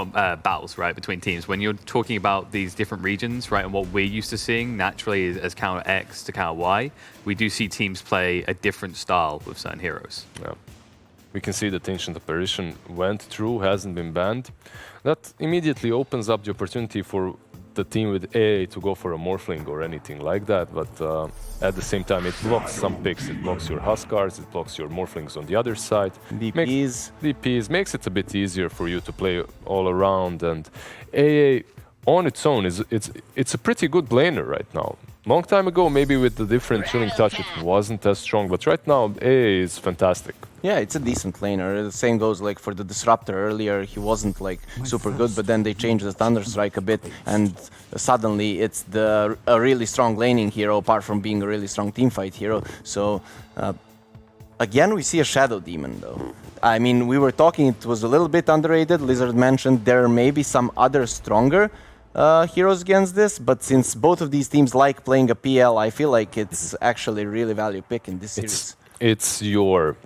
battles, right, between teams. When you're talking about these different regions, right, and what we're used to seeing naturally as counter X to counter Y, we do see teams play a different style with certain heroes. Yeah. We can see that Ancient Apparition went through, hasn't been banned. That immediately opens up the opportunity for the team with AA to go for a Morphling or anything like that, but at the same time it blocks some picks. It blocks your Huskars, it blocks your Morphlings on the other side. DPs makes it a bit easier for you to play all around, and AA on its own it's a pretty good laner right now. Long time ago, maybe with the different Chilling Touch, it wasn't as strong, but right now AA is fantastic. Yeah, it's a decent laner. The same goes like for the Disruptor earlier. He wasn't like super good, but then they changed the Thunderstrike a bit, and suddenly it's a really strong laning hero, apart from being a really strong teamfight hero. So again, we see a Shadow Demon though. I mean, we were talking, it was a little bit underrated. Lizard mentioned there may be some other stronger heroes against this, but since both of these teams like playing a PL, I feel like it's actually really value pick in this series. It's your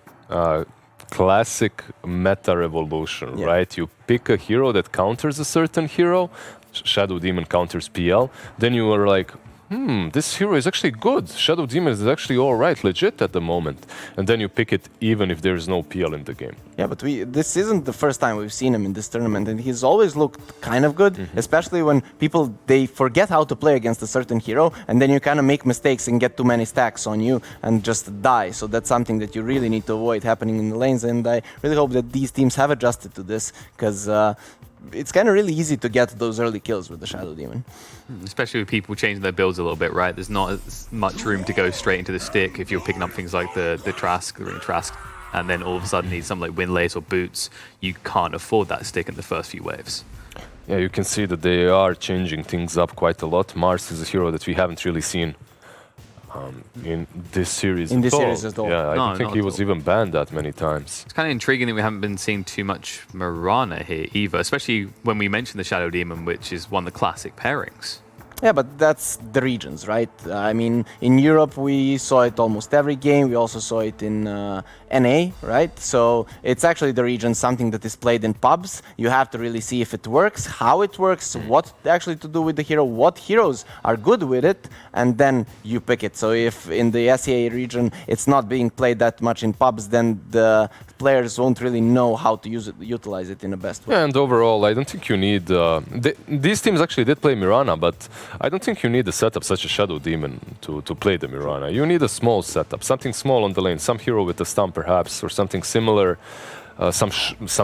classic meta revolution, right? You pick a hero that counters a certain hero, Shadow Demon counters PL, then you are like, this hero is actually good. Shadow Demon is actually all right, legit at the moment. And then you pick it even if there's no PL in the game. Yeah, but this isn't the first time we've seen him in this tournament, and he's always looked kind of good, especially when people, they forget how to play against a certain hero, and then you kind of make mistakes and get too many stacks on you and just die. So that's something that you really need to avoid happening in the lanes, and I really hope that these teams have adjusted to this, because it's kind of really easy to get those early kills with the Shadow Demon. Especially with people changing their builds a little bit, right? There's not as much room to go straight into the stick if you're picking up things like the Trask, the Ring Trask, and then all of a sudden need something like Windlace or Boots. You can't afford that stick in the first few waves. Yeah, you can see that they are changing things up quite a lot. Mars is a hero that we haven't really seen in this series at all. Yeah, I don't think he was even banned that many times. It's kind of intriguing that we haven't been seeing too much Mirana here either, especially when we mentioned the Shadow Demon, which is one of the classic pairings. Yeah, but that's the regions, right? I mean, in Europe, we saw it almost every game. We also saw it in NA, right? So it's actually the region, something that is played in pubs. You have to really see if it works, how it works, what actually to do with the hero, what heroes are good with it, and then you pick it. So if in the SEA region it's not being played that much in pubs, then the players won't really know how to utilize it in the best way. Yeah, and overall, I don't think you need... these teams actually did play Mirana, but I don't think you need a setup such as Shadow Demon to play the Mirana. You need a small setup, something small on the lane, some hero with a stun perhaps, or something similar, some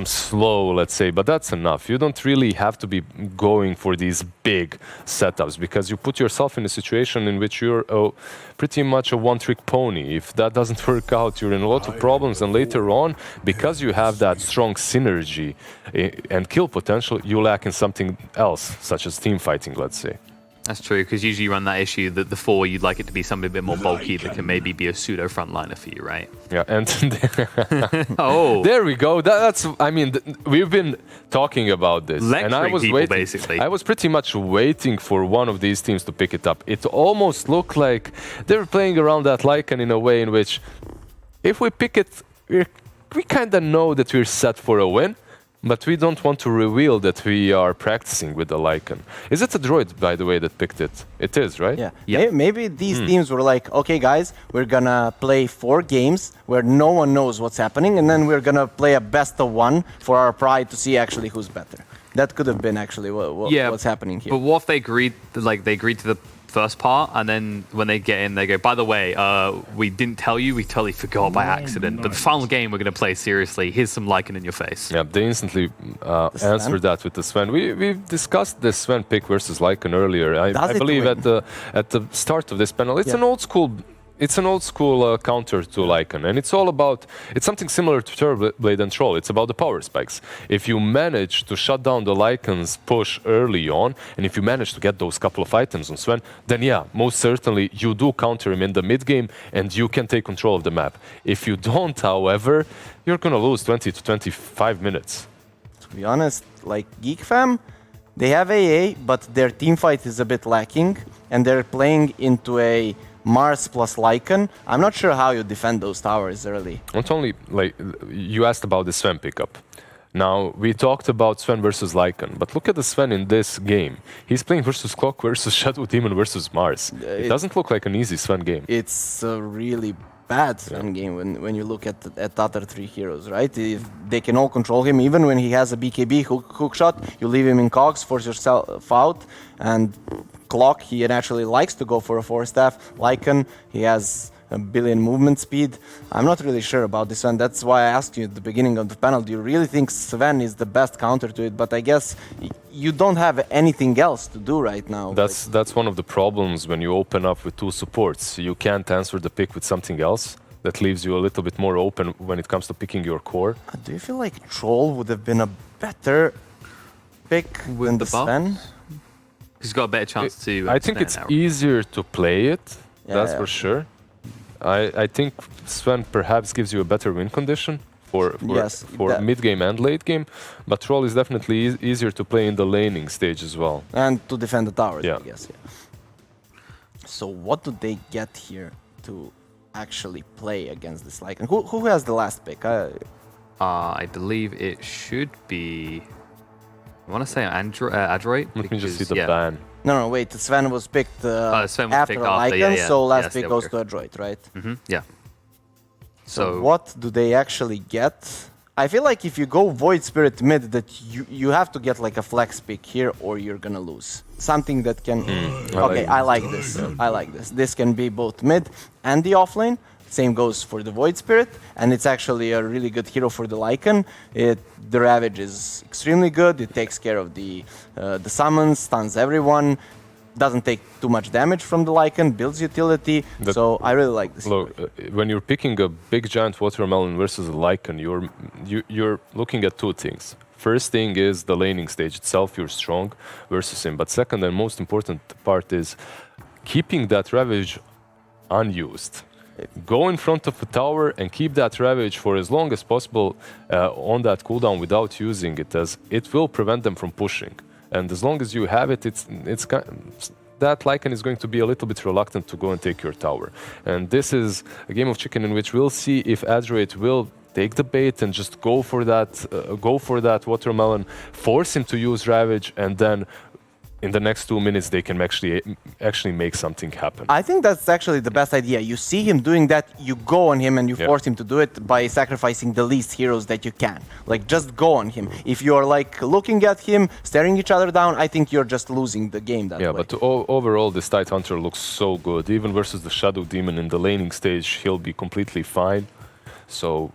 slow, let's say, but that's enough. You don't really have to be going for these big setups, because you put yourself in a situation in which you're pretty much a one-trick pony. If that doesn't work out, you're in a lot of problems, and later on, because you have that strong synergy and kill potential, you lack in something else, such as team fighting, let's say. That's true, because usually you run that issue that the 4, you'd like it to be something a bit more bulky that can maybe be a pseudo frontliner for you, right? Yeah, and there we go. That's, I mean, we've been talking about this, and I was waiting. Basically, I was pretty much waiting for one of these teams to pick it up. It almost looked like they were playing around that Lycan in a way in which, if we pick it, we kind of know that we're set for a win. But we don't want to reveal that we are practicing with the Lycan. Is it Adroit, by the way, that picked it? It is, right? Yeah. Yep. Maybe these teams were like, okay, guys, we're going to play 4 games where no one knows what's happening, and then we're going to play a best of 1 for our pride to see actually who's better. That could have been actually what's happening here. But what if they agreed, like they agreed to the first part, and then when they get in, they go, by the way, we didn't tell you, we totally forgot by accident, but the final game we're going to play seriously, here's some Lycan in your face. Yeah, they instantly answered that with the Sven. We've discussed the Sven pick versus Lycan earlier. I believe at the start of this panel. It's an old school... It's an old school counter to Lycan, and it's all about, it's something similar to Turboblade and Troll. It's about the power spikes. If you manage to shut down the Lycan's push early on, and if you manage to get those couple of items on Sven, then yeah, most certainly you do counter him in the mid game, and you can take control of the map. If you don't, however, you're gonna lose 20 to 25 minutes. To be honest, like Geek fam, they have AA, but their team fight is a bit lacking, and they're playing into a Mars plus Lycan. I'm not sure how you defend those towers early. Not only, like, you asked about the Sven pickup. Now, we talked about Sven versus Lycan, but look at the Sven in this game. He's playing versus Clock versus Shadow Demon versus Mars. It doesn't look like an easy Sven game. It's a really bad Sven game when you look at the other three heroes, right? If they can all control him, even when he has a BKB hook shot, you leave him in cogs, force yourself out, and Clock, he naturally likes to go for a 4-staff. Lycan, he has a billion movement speed. I'm not really sure about this one. That's why I asked you at the beginning of the panel, do you really think Sven is the best counter to it? But I guess you don't have anything else to do right now. That's one of the problems when you open up with two supports. You can't answer the pick with something else. That leaves you a little bit more open when it comes to picking your core. Do you feel like Troll would have been a better pick than the Sven? He's got a better chance to. I think it's easier to play it. That's for sure. I think Sven perhaps gives you a better win condition for mid game and late game, but Troll is definitely easier to play in the laning stage as well. And to defend the towers, I guess. Yeah. So what do they get here to actually play against this Lycan? Who has the last pick? I believe it should be. I want to say Adroit. Let me just see the ban. No, wait. Sven was picked Sven was after picked Lycan, so last pick goes to to Adroit, right? Yeah. So what do they actually get? I feel like if you go Void Spirit mid, that you have to get like a flex pick here, or you're gonna lose. Something that can. I like this. I like this. This can be both mid and the offlane. Same goes for the Void Spirit, and it's actually a really good hero for the Lycan. The Ravage is extremely good. It takes care of the summons, stuns everyone, doesn't take too much damage from the Lycan, builds utility. So I really like this. Look, when you're picking a big giant watermelon versus a Lycan, you're looking at two things. First thing is the laning stage itself. You're strong versus him, but second and most important part is keeping that Ravage unused. Go in front of a tower and keep that Ravage for as long as possible on that cooldown without using it, as it will prevent them from pushing. And as long as you have it, that Lycan is going to be a little bit reluctant to go and take your tower. And this is a game of chicken in which we'll see if Adroit will take the bait and just go for that watermelon, force him to use Ravage, and then in the next 2 minutes, they can actually make something happen. I think that's actually the best idea. You see him doing that, you go on him and you force him to do it by sacrificing the least heroes that you can. Like, just go on him. If you're like looking at him, staring each other down, I think you're just losing the game that way. Yeah, but overall, this Tide Hunter looks so good. Even versus the Shadow Demon in the laning stage, he'll be completely fine. So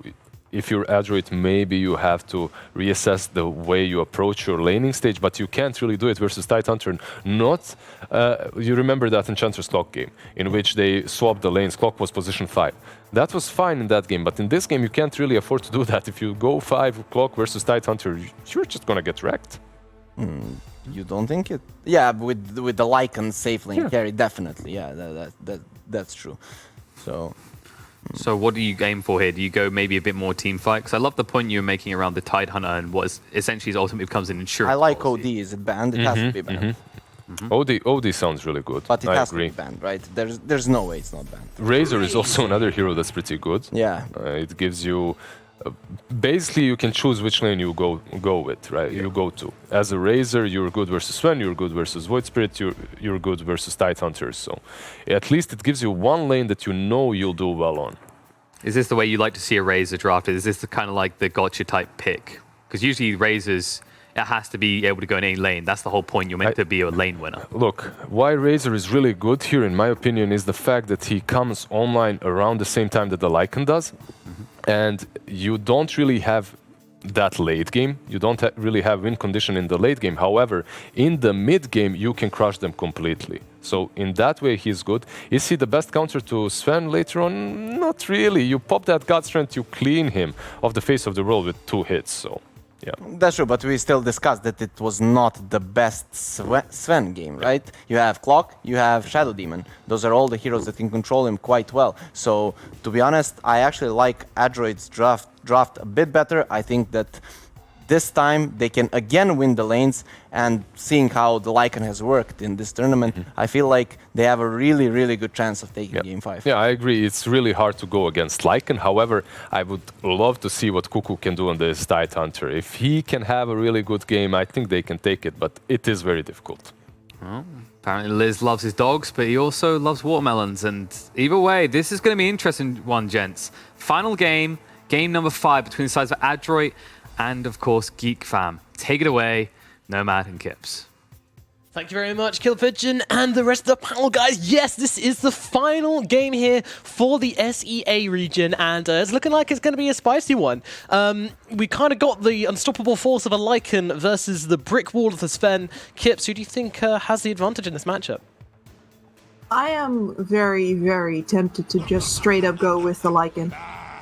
if you're Adroit, maybe you have to reassess the way you approach your laning stage, but you can't really do it versus Tide Hunter. You remember that Enchantress Clock game, in which they swapped the lanes. Clock was position 5. That was fine in that game, but in this game, you can't really afford to do that. If you go 5 Clock versus Tide Hunter, you're just gonna get wrecked. You don't think it? Yeah, with the Lycan safe lane carry, definitely. Yeah, that's true. So what do you aim for here? Do you go maybe a bit more team fight? Because I love the point you were making around the Tide Hunter and what is essentially his ultimate becomes an insurance I like policy. OD. Is it banned? It has to be banned. OD sounds really good. But it I has agree. to be banned, right? There's no way it's not banned. Razor is also another hero that's pretty good. Yeah. It gives you... basically, you can choose which lane you go with, right? You go to. As a Razor, you're good versus Sven, you're good versus Void Spirit, you're good versus Tide Hunter. So at least it gives you one lane that you know you'll do well on. Is this the way you like to see a Razor drafted? Is this the kind of like the gotcha type pick? Because usually Razors, it has to be able to go in any lane. That's the whole point. You're meant to be a lane winner. Look, why Razor is really good here, in my opinion, is the fact that he comes online around the same time that the Lycan does. And you don't really have that late game. You don't really have win condition in the late game. However, in the mid game, you can crush them completely. So in that way, he's good. Is he the best counter to Sven later on? Not really. You pop that God Strength, you clean him off the face of the world with 2 hits. So, yeah. That's true, but we still discussed that it was not the best Sven game, right? You have Clock, you have Shadow Demon. Those are all the heroes that can control him quite well. So, to be honest, I actually like Adroit's draft a bit better. I think that this time they can again win the lanes, and seeing how the Lycan has worked in this tournament, I feel like they have a really, really good chance of taking Game 5. Yeah, I agree. It's really hard to go against Lycan. However, I would love to see what Cuckoo can do on this Tide Hunter. If he can have a really good game, I think they can take it, but it is very difficult. Well, apparently Liz loves his dogs, but he also loves watermelons. And either way, this is going to be an interesting one, gents. Final game, game number 5 between the sides of Adroit and, of course, Geek fam. Take it away, Nomad and Kips. Thank you very much, Kill Pigeon, and the rest of the panel, guys. Yes, this is the final game here for the SEA region, and it's looking like it's going to be a spicy one. We kind of got the unstoppable force of a Lycan versus the brick wall of the Sven. Kips, who do you think has the advantage in this matchup? I am very, very tempted to just straight up go with the Lycan.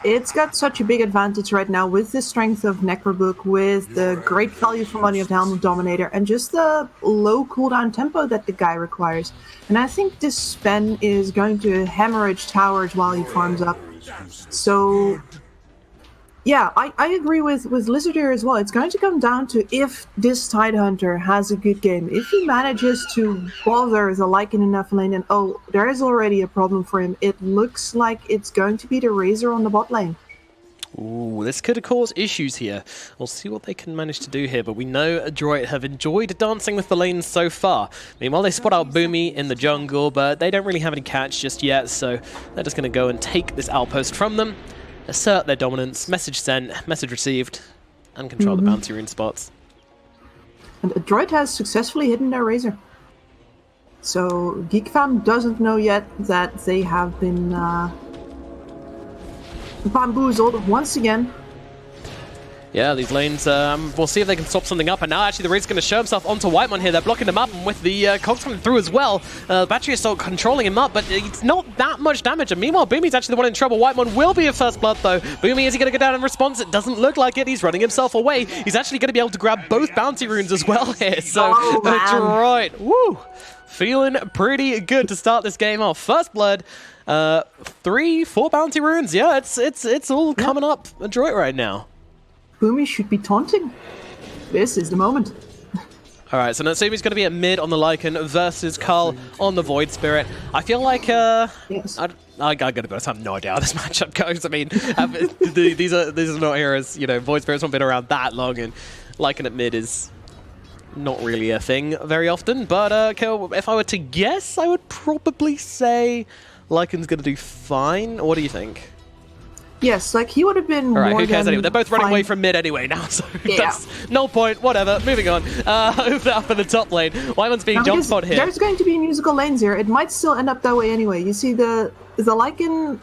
It's got such a big advantage right now with the strength of Necrobook, with the great value for money of the Helm of Dominator, and just the low cooldown tempo that the guy requires. And I think this Sven is going to hemorrhage towers while he farms up. So, yeah, I agree with Lizard here as well. It's going to come down to if this Tide Hunter has a good game. If he manages to bother the Lycan enough lane, and oh, there is already a problem for him, it looks like it's going to be the Razor on the bot lane. Ooh, this could cause issues here. We'll see what they can manage to do here, but we know Adroit have enjoyed dancing with the lanes so far. Meanwhile, they spot out Boomy in the jungle, but they don't really have any catch just yet, so they're just going to go and take this outpost from them, assert their dominance, message sent, message received, and control the bounty rune spots. And Adroit has successfully hidden their Razor. So Geek fam doesn't know yet that they have been bamboozled once again. Yeah, these lanes, we'll see if they can stop something up. And now actually the Razor's going to show himself onto Whitemon here. They're blocking him up, and with the cogs coming through as well. Battery Assault controlling him up, but it's not that much damage. And meanwhile, Boomy's actually the one in trouble. Whitemon will be a first blood though. Boomy, is he going to go down in response? It doesn't look like it. He's running himself away. He's actually going to be able to grab both bounty runes as well here. So, Adroit, woo! Feeling pretty good to start this game off. First blood, 3, 4 bounty runes. Yeah, it's all coming up Adroit right now. Boomy should be taunting. This is the moment. All right, so Natsumi's going to be at mid on the Lycan versus Carl on the Void Spirit. I feel like yes. I gotta be honest, I have no idea how this matchup goes. I mean, these are not heroes. You know, Void Spirit's not been around that long, and Lycan at mid is not really a thing very often. But if I were to guess, I would probably say Lycan's going to do fine. What do you think? Yes, like he would have been. All right, more who cares than anyway? They're both running fine. away from mid anyway now, so Yeah. that's no point. Whatever. Moving on. Over up in the top lane. Wyman's being jump spot here. There's going to be musical lanes here. It might still end up that way anyway. You see, the Lycan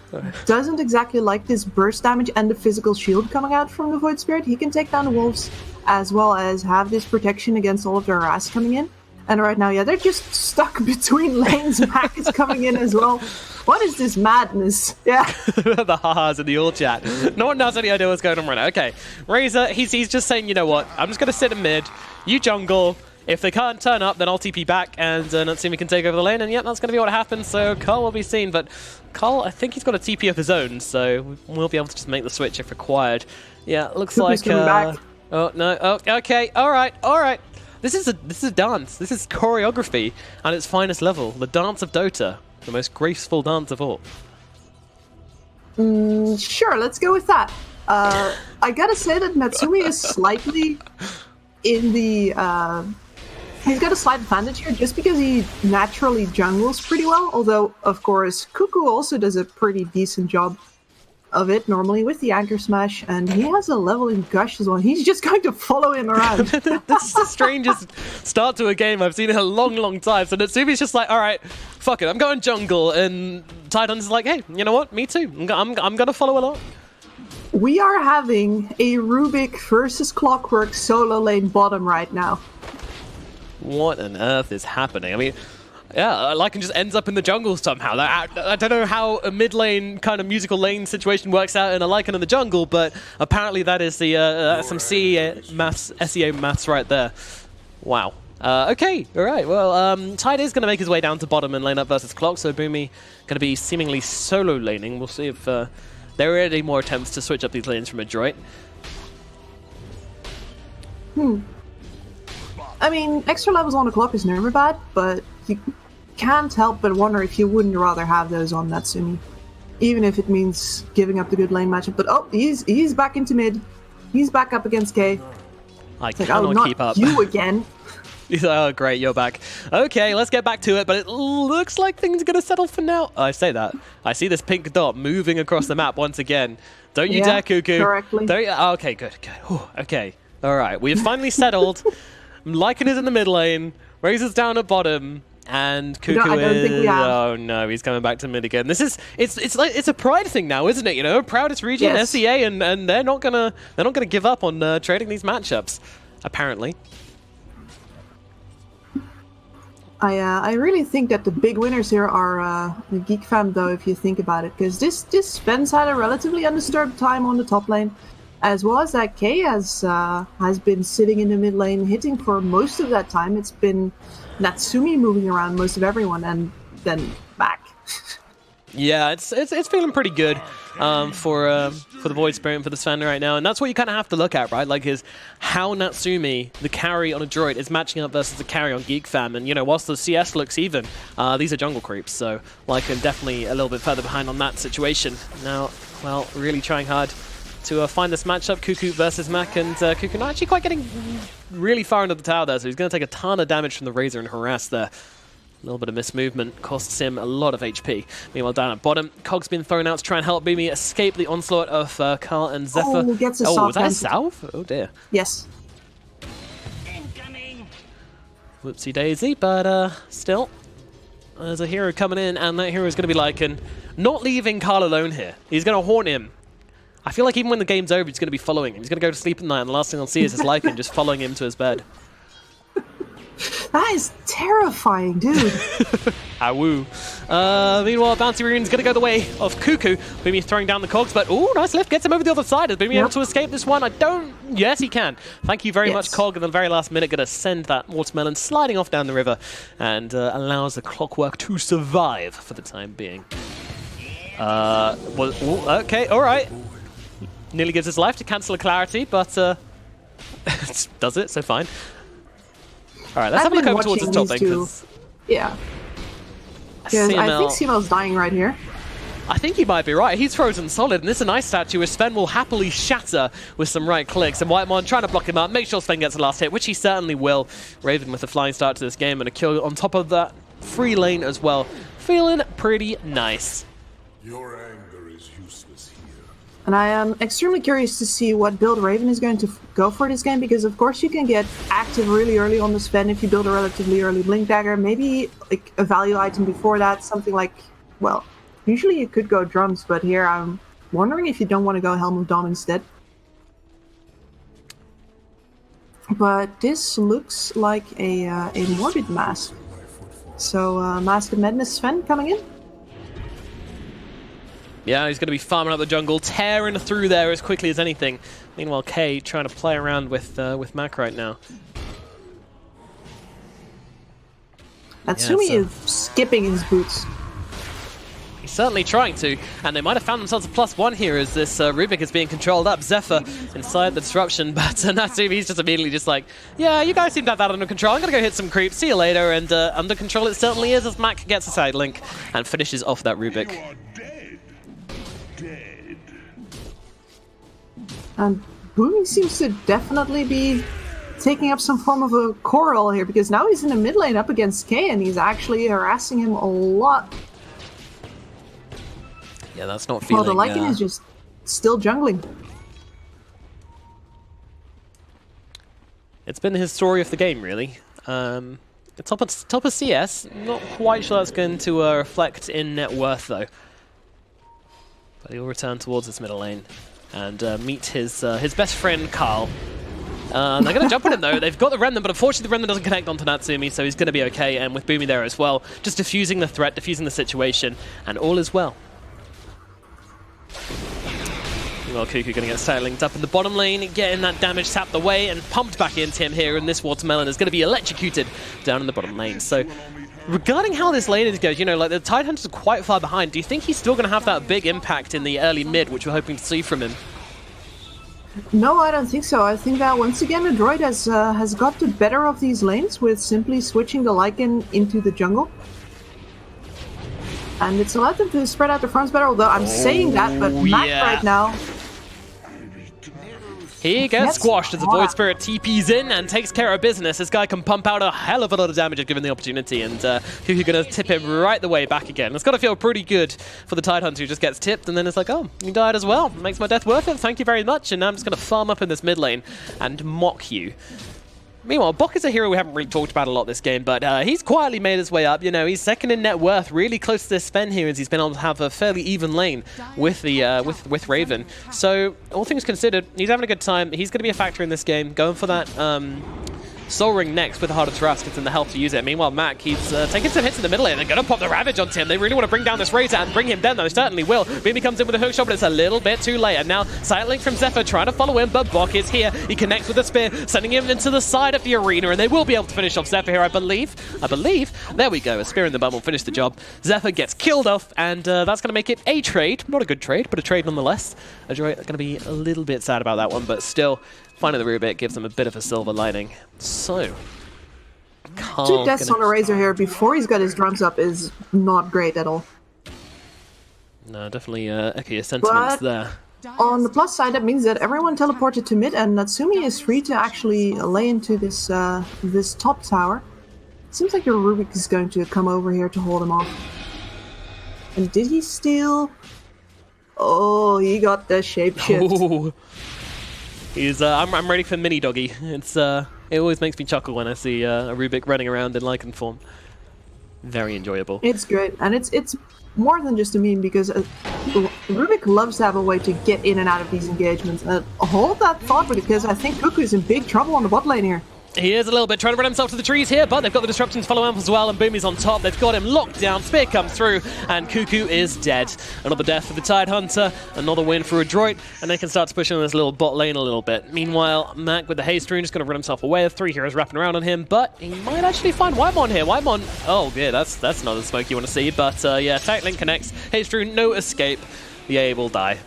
doesn't exactly like this burst damage and the physical shield coming out from the Void Spirit. He can take down the wolves as well as have this protection against all of their harass coming in. And right now, yeah, they're just stuck between lanes. Mac is coming in as well. What is this madness? Yeah. The ha-has in the all chat. No one has any idea what's going on right now. Okay. Razor, he's just saying, you know what? I'm just going to sit in mid. You jungle. If they can't turn up, then I'll TP back, and Natsumi can take over the lane. And yeah, that's going to be what happens. So Carl will be seen. But Carl, I think he's got a TP of his own, so we'll be able to just make the switch if required. Yeah, it looks Cooper's like... coming back. Oh, no. Oh, okay. All right. All right. This is a dance. This is choreography at its finest level. The dance of Dota. The most graceful dance of all. Sure, let's go with that. I gotta say that Natsumi is slightly in the... he's got a slight advantage here just because he naturally jungles pretty well. Although, of course, Cuckoo also does a pretty decent job of it normally with the Anchor Smash, and he has a level in Gush as well. He's just going to follow him around. This is the strangest start to a game I've seen in a long, long time. So Natsumi's just like, all right, fuck it, I'm going jungle, and Titan's like, hey, you know what? Me too. I'm gonna follow along. We are having a Rubik versus Clockwork solo lane bottom right now. What on earth is happening? I mean, yeah, Lycan just ends up in the jungle somehow. I don't know how a mid lane kind of musical lane situation works out in a Lycan in the jungle, but apparently that is the some SEA maths right there. Wow. Okay, all right. Well, Tide is going to make his way down to bottom and lane up versus Clock, so Boomy going to be seemingly solo laning. We'll see if there are any more attempts to switch up these lanes from Adroit. I mean, extra levels on the clock is never bad, but you can't help but wonder if you wouldn't rather have those on Natsumi. Even if it means giving up the good lane matchup. But oh, he's back into mid. He's back up against K. I It's like, cannot oh, not keep up. you again. He's like, oh, great, you're back. Okay, let's get back to it, but it looks like things are going to settle for now. I say that. I see this pink dot moving across the map once again. Don't you dare, Cuckoo. Correctly. Don't you? Oh, okay, good. Whew, okay. All right, we've finally settled. Lycan is in the mid lane. Razor's down at bottom. And Cuckoo I don't think we have. Oh no, he's coming back to mid again. This is it's a pride thing now, isn't it? You know, proudest region, Yes. SEA, and they're not gonna give up on trading these matchups, apparently. I really think that the big winners here are the Geek fam, though, if you think about it, because this Fence had a relatively undisturbed time on the top lane, as well as that K has been sitting in the mid lane, hitting for most of that time. It's been Natsumi moving around most of everyone, and then back. Yeah, it's feeling pretty good for the Void Spirit for the Sven right now, and that's what you kind of have to look at, right? Like, is how Natsumi, the carry on Adroit, is matching up versus the carry on Geek fam. And you know, whilst the CS looks even, these are jungle creeps, so Lycan definitely a little bit further behind on that situation. Now, well, really trying hard to find this matchup, Cuckoo versus Mac, and Cuckoo not actually quite getting really far into the tower there, so he's going to take a ton of damage from the Razor and harass there. A little bit of mismovement costs him a lot of HP. Meanwhile, down at bottom, Cog's been thrown out to try and help Boomy escape the onslaught of Carl and Zephyr. Oh, gets a was that a salve. salve? Oh dear. Yes. Whoopsie daisy, but still, there's a hero coming in, and that hero is going to be Lycan. Not leaving Carl alone here. He's going to haunt him. I feel like even when the game's over, he's going to be following him. He's going to go to sleep at night, and the last thing I'll see is his Lycan just following him to his bed. That is terrifying, dude. Awoo. Meanwhile, Bouncy Rune's going to go the way of Cuckoo. Boomy throwing down the cogs, but ooh, nice lift. Gets him over the other side. Is Boomy able to escape this one? Yes, he can. Thank you very much, Cog. In the very last minute, going to send that watermelon sliding off down the river and allows the clockwork to survive for the time being. Okay, all right. Nearly gives his life to cancel a clarity, but does it, so fine. All right, let's have a look over towards the top then. Yeah. Because I think CML's dying right here. I think he might be right. He's frozen solid, and this is a nice statue, which Sven will happily shatter with some right clicks. And Whitemon trying to block him up, make sure Sven gets the last hit, which he certainly will. Raven with a flying start to this game and a kill on top of that free lane as well. Feeling pretty nice. Your anger is useless here. And I am extremely curious to see what build Raven is going to go for this game, because of course you can get active really early on the Sven if you build a relatively early Blink Dagger. Maybe like a value item before that, something like, well, usually you could go drums, but here I'm wondering if you don't want to go Helm of Dawn instead. But this looks like a Morbid Mask. So Mask of Madness Sven coming in. Yeah, he's going to be farming up the jungle, tearing through there as quickly as anything. Meanwhile, Kay trying to play around with Mac right now. Natsumi is skipping his boots. He's certainly trying to, and they might have found themselves a +1 here as this Rubik is being controlled up. Zephyr inside the disruption, but Natsumi's just immediately just like, yeah, you guys seem to have that under control. I'm going to go hit some creeps. See you later. And under control it certainly is as Mac gets a side link and finishes off that Rubik. And Boomy seems to definitely be taking up some form of a core role here, because now he's in the mid lane up against K and he's actually harassing him a lot. Yeah, that's not feeling... Well, the Lycan is just still jungling. It's been his story of the game, really. Top of CS, not quite sure that's going to reflect in net worth, though. But he'll return towards his middle lane and meet his best friend, Carl. They're going to jump on him, though. They've got the Remnant, but unfortunately the Remnant doesn't connect onto Natsumi, so he's going to be okay. And with Boomy there as well, just diffusing the threat, diffusing the situation, and all is well. Meanwhile, Cuckoo going to get side linked up in the bottom lane, getting that damage tapped away and pumped back into him here, and this watermelon is going to be electrocuted down in the bottom lane. So, regarding how this lane goes, you know, like the Tidehunters are quite far behind. Do you think he's still going to have that big impact in the early mid, which we're hoping to see from him? No, I don't think so. I think that once again, Adroit has got the better of these lanes with simply switching the Lycan into the jungle. And it's allowed them to spread out the farms better, although I'm saying that, but Mac right now... He gets squashed as the Void Spirit TPs in and takes care of business. This guy can pump out a hell of a lot of damage if given the opportunity, and Cuckoo gonna tip him right the way back again. It's gotta feel pretty good for the Tidehunter who just gets tipped and then it's like, oh, you died as well. Makes my death worth it, thank you very much. And now I'm just gonna farm up in this mid lane and mock you. Meanwhile, Bok is a hero we haven't really talked about a lot this game, but he's quietly made his way up. You know, he's second in net worth, really close to this Sven here, as he's been able to have a fairly even lane with the with Raven. So, all things considered, he's having a good time. He's going to be a factor in this game, going for that Soul Ring next with Harder Thrust. It's in the health to use it. Meanwhile, Mac, he's taking some hits in the middle lane. They're going to pop the Ravage onto him. They really want to bring down this Razor and bring him down. They certainly will. Beamy comes in with a hook shot, but it's a little bit too late. And now, Silent Link from Zephyr trying to follow him, but Bok is here. He connects with the spear, sending him into the side of the arena, and they will be able to finish off Zephyr here, I believe. There we go. A spear in the bum will finish the job. Zephyr gets killed off, and that's going to make it a trade. Not a good trade, but a trade nonetheless. Adroit are going to be a little bit sad about that one, but still, finding the Rubik gives them a bit of a silver lining. So... 2 deaths on a Razor here before he's got his drums up is not great at all. No, definitely echo your sentiments there. On the plus side, that means that everyone teleported to mid, and Natsumi is free to actually lay into this this top tower. Seems like your Rubik is going to come over here to hold him off. And did he steal? Oh, he got the shapeshift. Oh. He's I'm ready for mini doggy. It's it always makes me chuckle when I see a Rubik running around in Lycan form. Very enjoyable. It's great, and it's more than just a meme, because Rubik loves to have a way to get in and out of these engagements. Hold that thought, because I think Cuckoo's in big trouble on the bot lane here. He is a little bit trying to run himself to the trees here, but they've got the disruptions follow up as well, and Boomy's on top. They've got him locked down. Spear comes through, and Cuckoo is dead. Another death for the Tidehunter, another win for Adroit, and they can start to push in this little bot lane a little bit. Meanwhile, Mac with the haste rune is going to run himself away. 3 heroes wrapping around on him, but he might actually find Whitemon here. Whitemon, oh yeah, that's not the smoke you want to see, but yeah, Tight Link connects. Haste rune, no escape. The A will die.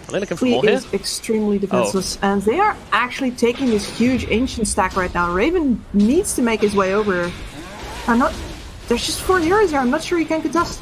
Are they looking for more here? He is extremely defenseless, and they are actually taking this huge ancient stack right now. Raven needs to make his way over. There's just 4 heroes here. I'm not sure he can contest.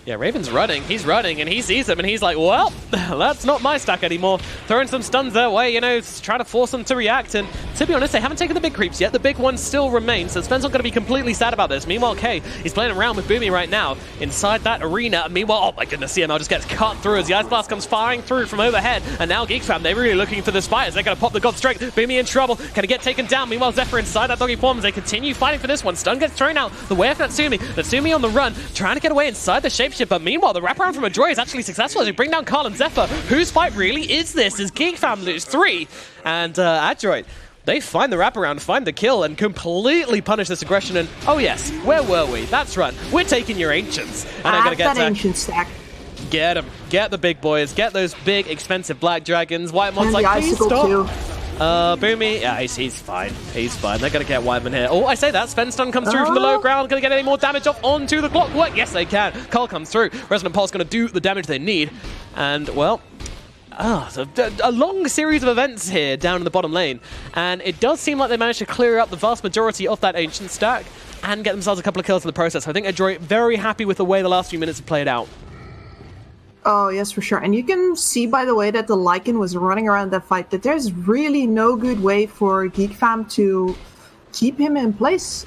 Yeah, Raven's running. He's running, and he sees them, and he's like, well, that's not my stack anymore. Throwing some stuns their way, you know, trying to force them to react. And to be honest, they haven't taken the big creeps yet. The big ones still remain, so Sven's not going to be completely sad about this. Meanwhile, Kay, he's playing around with Boomy right now inside that arena. Meanwhile, oh my goodness, CML just gets cut through as the Ice Blast comes firing through from overhead. And now Geek fam, they're really looking for the spiders. They're going to pop the God Strike. Boomy in trouble. Can he get taken down? Meanwhile, Zephyr inside that doggy form as they continue fighting for this one. Stun gets thrown out the way of Natsumi. Natsumi on the run, trying to get away inside the shapeshift. But meanwhile, the wraparound from Adroit is actually successful as we bring down Carl and Zephyr. Whose fight really is this? As Geek fam lose 3, and Adroit, they find the wraparound, find the kill, and completely punish this aggression. And oh yes, where were we? That's right, we're taking your ancients. And I'm gonna get that ancient stack. Get them, get the big boys, get those big expensive black dragons. Whitemon's like, please stop. Too. Boomy, yeah, he's fine. He's fine. They're going to get Whiteman here. Oh, I say that. Sven stun comes through from the low ground. Going to get any more damage off onto the clockwork? Yes, they can. Carl comes through. Resonant Pulse going to do the damage they need. And, well, so a long series of events here down in the bottom lane. And it does seem like they managed to clear up the vast majority of that ancient stack and get themselves a couple of kills in the process. So I think Adroit very happy with the way the last few minutes have played out. Oh, yes, for sure. And you can see by the way that the Lycan was running around that fight that there's really no good way for Geek fam to keep him in place.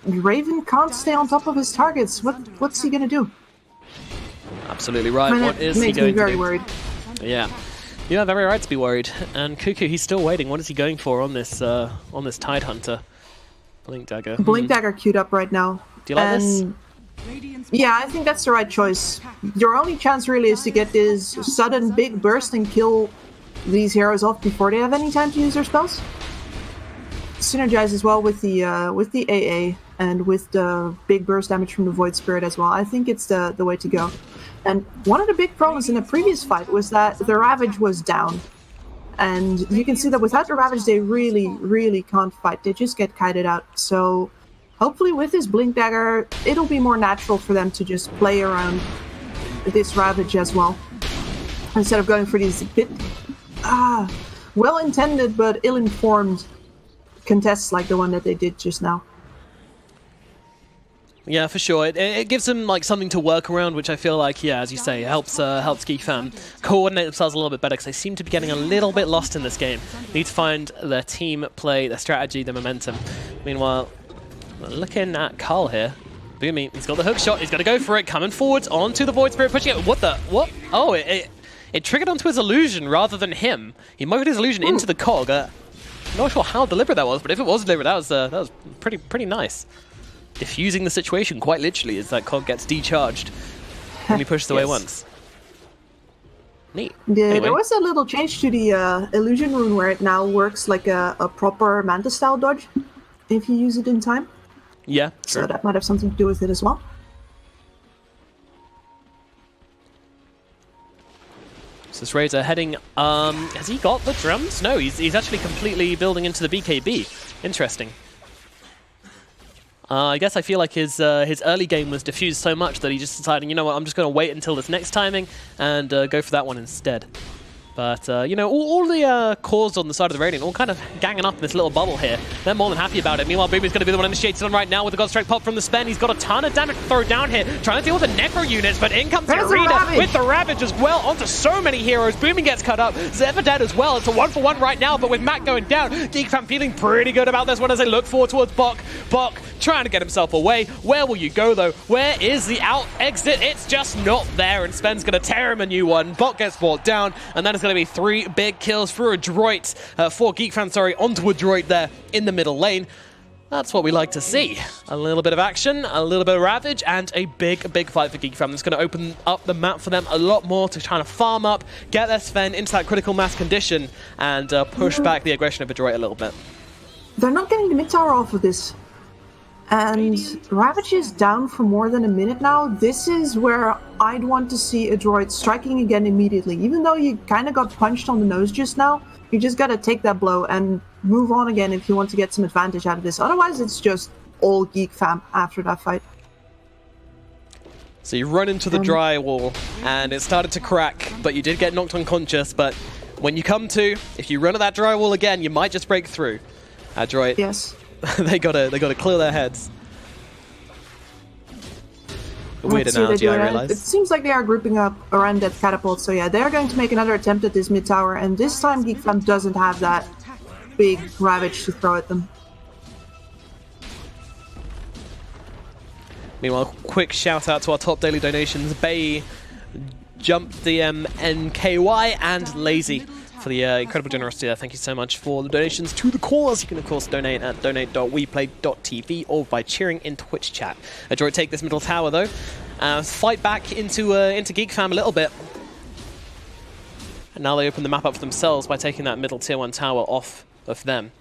Raven can't stay on top of his targets. What's he going to do? Absolutely right. What is he going to do? Makes me very worried. Yeah. You have every right to be worried. And Cuckoo, he's still waiting. What is he going for on this Tidehunter? Blink Dagger. Blink Dagger queued up right now. Do you like this? Yeah, I think that's the right choice. Your only chance really is to get this sudden big burst and kill these heroes off before they have any time to use their spells. Synergize as well with the AA and with the big burst damage from the Void Spirit as well. I think it's the way to go. And one of the big problems in the previous fight was that the Ravage was down. And you can see that without the Ravage, they really, really can't fight. They just get kited out. So hopefully with this Blink Dagger, it'll be more natural for them to just play around this Ravage as well. instead of going for these bit well-intended but ill-informed contests like the one that they did just now. Yeah, for sure. It gives them like something to work around, which I feel like, yeah, as you say, helps Geek Fam coordinate themselves a little bit better because they seem to be getting a little bit lost in this game. Need to find their team play, their strategy, their momentum. Meanwhile, looking at Carl here. Boomy, he's got the hook shot. He's going to go for it, coming forwards onto the Void Spirit, pushing it. What the? What? Oh, it triggered onto his illusion rather than him. He moved his illusion into the cog. Not sure how deliberate that was, but if it was deliberate, that was pretty nice. Diffusing the situation quite literally as that cog gets decharged when he pushes away once. Neat. Yeah, anyway. There was a little change to the illusion rune where it now works like a proper Manta style dodge if you use it in time. Yeah, so sure. that might have something to do with it as well. So this Razor heading, has he got the drums? No, he's actually completely building into the BKB. Interesting. I guess I feel like his early game was diffused so much that he just decided, you know what, I'm just going to wait until this next timing and go for that one instead. But, you know, all the cores on the side of the Radiant all kind of ganging up in this little bubble here. They're more than happy about it. Meanwhile, Boomy's going to be the one initiated on right now with the God Strike pop from the Spen. He's got a ton of damage to throw down here, trying to deal with the Necro units, but in comes the Arena with the Ravage as well onto so many heroes. Boomy gets cut up. Zephyr dead as well. It's a 1-for-1 right now, but with Matt going down, Geek Fam feeling pretty good about this one as they look forward towards Bok. Bok trying to get himself away. Where will you go, though? Where is the out exit? It's just not there, and Spen's going to tear him a new one. Bok gets brought down, and that is going to be 3 big kills for Adroit, for Geek Fam, sorry, onto Adroit there in the middle lane. That's what we like to see. A little bit of action, a little bit of Ravage, and a big fight for Geek Fam. That's going to open up the map for them a lot more to try to farm up, get their Sven into that critical mass condition, and push back the aggression of Adroit a little bit. They're not getting the mid tower off of this. And Ravage is down for more than a minute now. This is where I'd want to see Adroit striking again immediately. Even though you kind of got punched on the nose just now, you just got to take that blow and move on again if you want to get some advantage out of this. Otherwise, it's just all Geek Fam after that fight. So you run into the drywall, and it started to crack, but you did get knocked unconscious. But when you come to, if you run at that drywall again, you might just break through. Adroit. Yes. they gotta clear their heads. A weird analogy, I realize. It seems like they are grouping up around that catapult, so yeah, they are going to make another attempt at this mid tower, and this time Geek Fam doesn't have that big Ravage to throw at them. Meanwhile, quick shout out to our top daily donations: Bay, Jump DM, NKY, and Lazy, for the incredible generosity there. Thank you so much for the donations to the cause. You can, of course, donate at donate.weplay.tv or by cheering in Twitch chat. Adroit take this middle tower, though. Fight back into Geek Fam a little bit. And now they open the map up for themselves by taking that middle tier 1 tower off of them.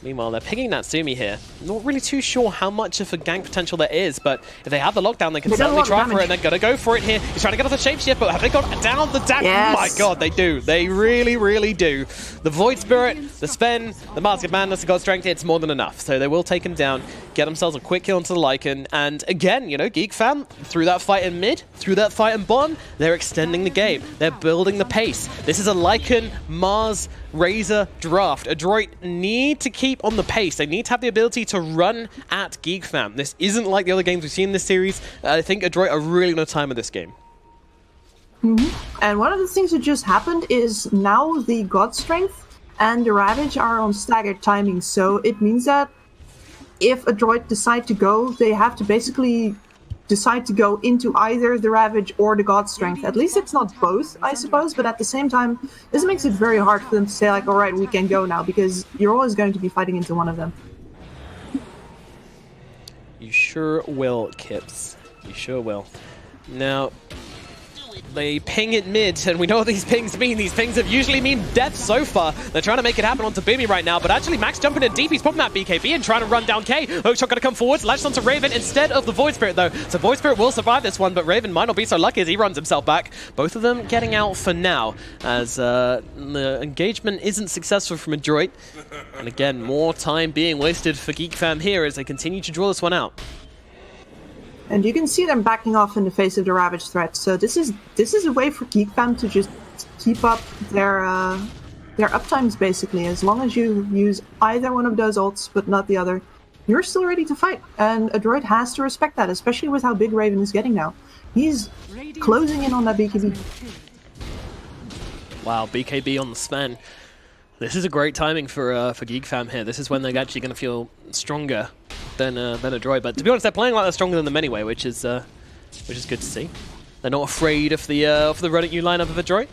Meanwhile, they're picking Natsumi here. Not really too sure how much of a gank potential there is, but if they have the lockdown, they can certainly try for it, and they're going to go for it here. He's trying to get off the shapeshift, but have they got down the damage? Yes. Oh my god, they do. They really do. The Void Spirit, the Spen, the Mask of Madness, the God Strength, it's more than enough. So they will take him down, get themselves a quick kill onto the Lycan, and again, you know, Geek Fam, through that fight in mid, through that fight in bottom, they're extending the game. They're building the pace. This is a Lycan, Mars, Razor draft. Adroit need to keep on the pace. They need to have the ability to run at Geek Fam. This isn't like the other games we've seen in this series. I think Adroit are really on time with this game. And one of the things that just happened is now the God Strength and the Ravage are on staggered timing, so it means that if Adroit decide to go, they have to basically decide to go into either the Ravage or the God Strength. At least it's not both, I suppose, but at the same time, this makes it very hard for them to say, like, alright, we can go now, because you're always going to be fighting into one of them. You sure will, Kips. You sure will. Now, they ping it mid, and we know what these pings mean. These pings have usually mean death so far. They're trying to make it happen onto Boomy right now, but actually Max jumping in deep. He's popping that BKB and trying to run down K. Hookshot gonna come forwards, latched onto Raven instead of the Void Spirit though. So Void Spirit will survive this one, but Raven might not be so lucky as he runs himself back. Both of them getting out for now, as the engagement isn't successful from Adroit. And again, more time being wasted for Geek Fam here as they continue to draw this one out. And you can see them backing off in the face of the Ravage threat. So this is a way for Geek Fam to just keep up their uptimes, basically. As long as you use either one of those ults, but not the other, you're still ready to fight. And Adroit has to respect that, especially with how big Raven is getting now. He's closing in on that BKB. Wow, BKB on the Sven. This is a great timing for Geek Fam here. This is when they're actually going to feel stronger than Adroit. But to be honest, they're playing like they're stronger than them anyway, which is good to see. They're not afraid of the run at you lineup of Adroit.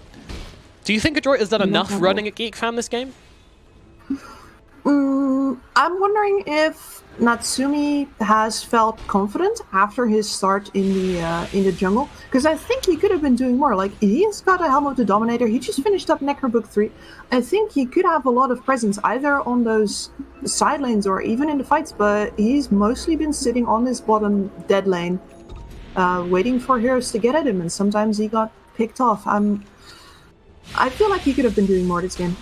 Do you think Adroit has done enough running at Geek Fam this game? I'm wondering if Natsumi has felt confident after his start in the jungle, because I think he could have been doing more. Like, he's got a Helm of the Dominator. He just finished up Necrobook 3. I think he could have a lot of presence either on those side lanes or even in the fights, but he's mostly been sitting on this bottom dead lane, waiting for heroes to get at him, and sometimes he got picked off. I feel like he could have been doing more this game.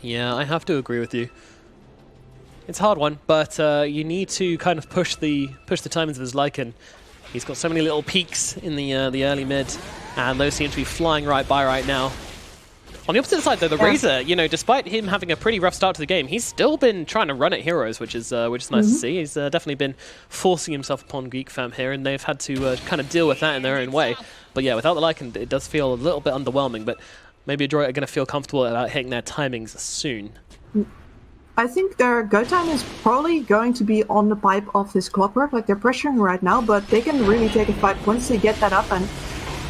Yeah, I have to agree with you. It's a hard one, but you need to kind of push the timings of his Lycan. He's got so many little peaks in the early mid, and those seem to be flying right by right now. On the opposite side, though, the Razor, you know, despite him having a pretty rough start to the game, he's still been trying to run at heroes, which is nice to see. He's definitely been forcing himself upon Geek Fam here, and they've had to kind of deal with that in their own way. But yeah, without the Lycan, it does feel a little bit underwhelming, but maybe Adroit are going to feel comfortable about hitting their timings soon. I think their go time is probably going to be on the pipe of this clockwork. Like, they're pressuring right now, but they can really take a fight once they get that up. And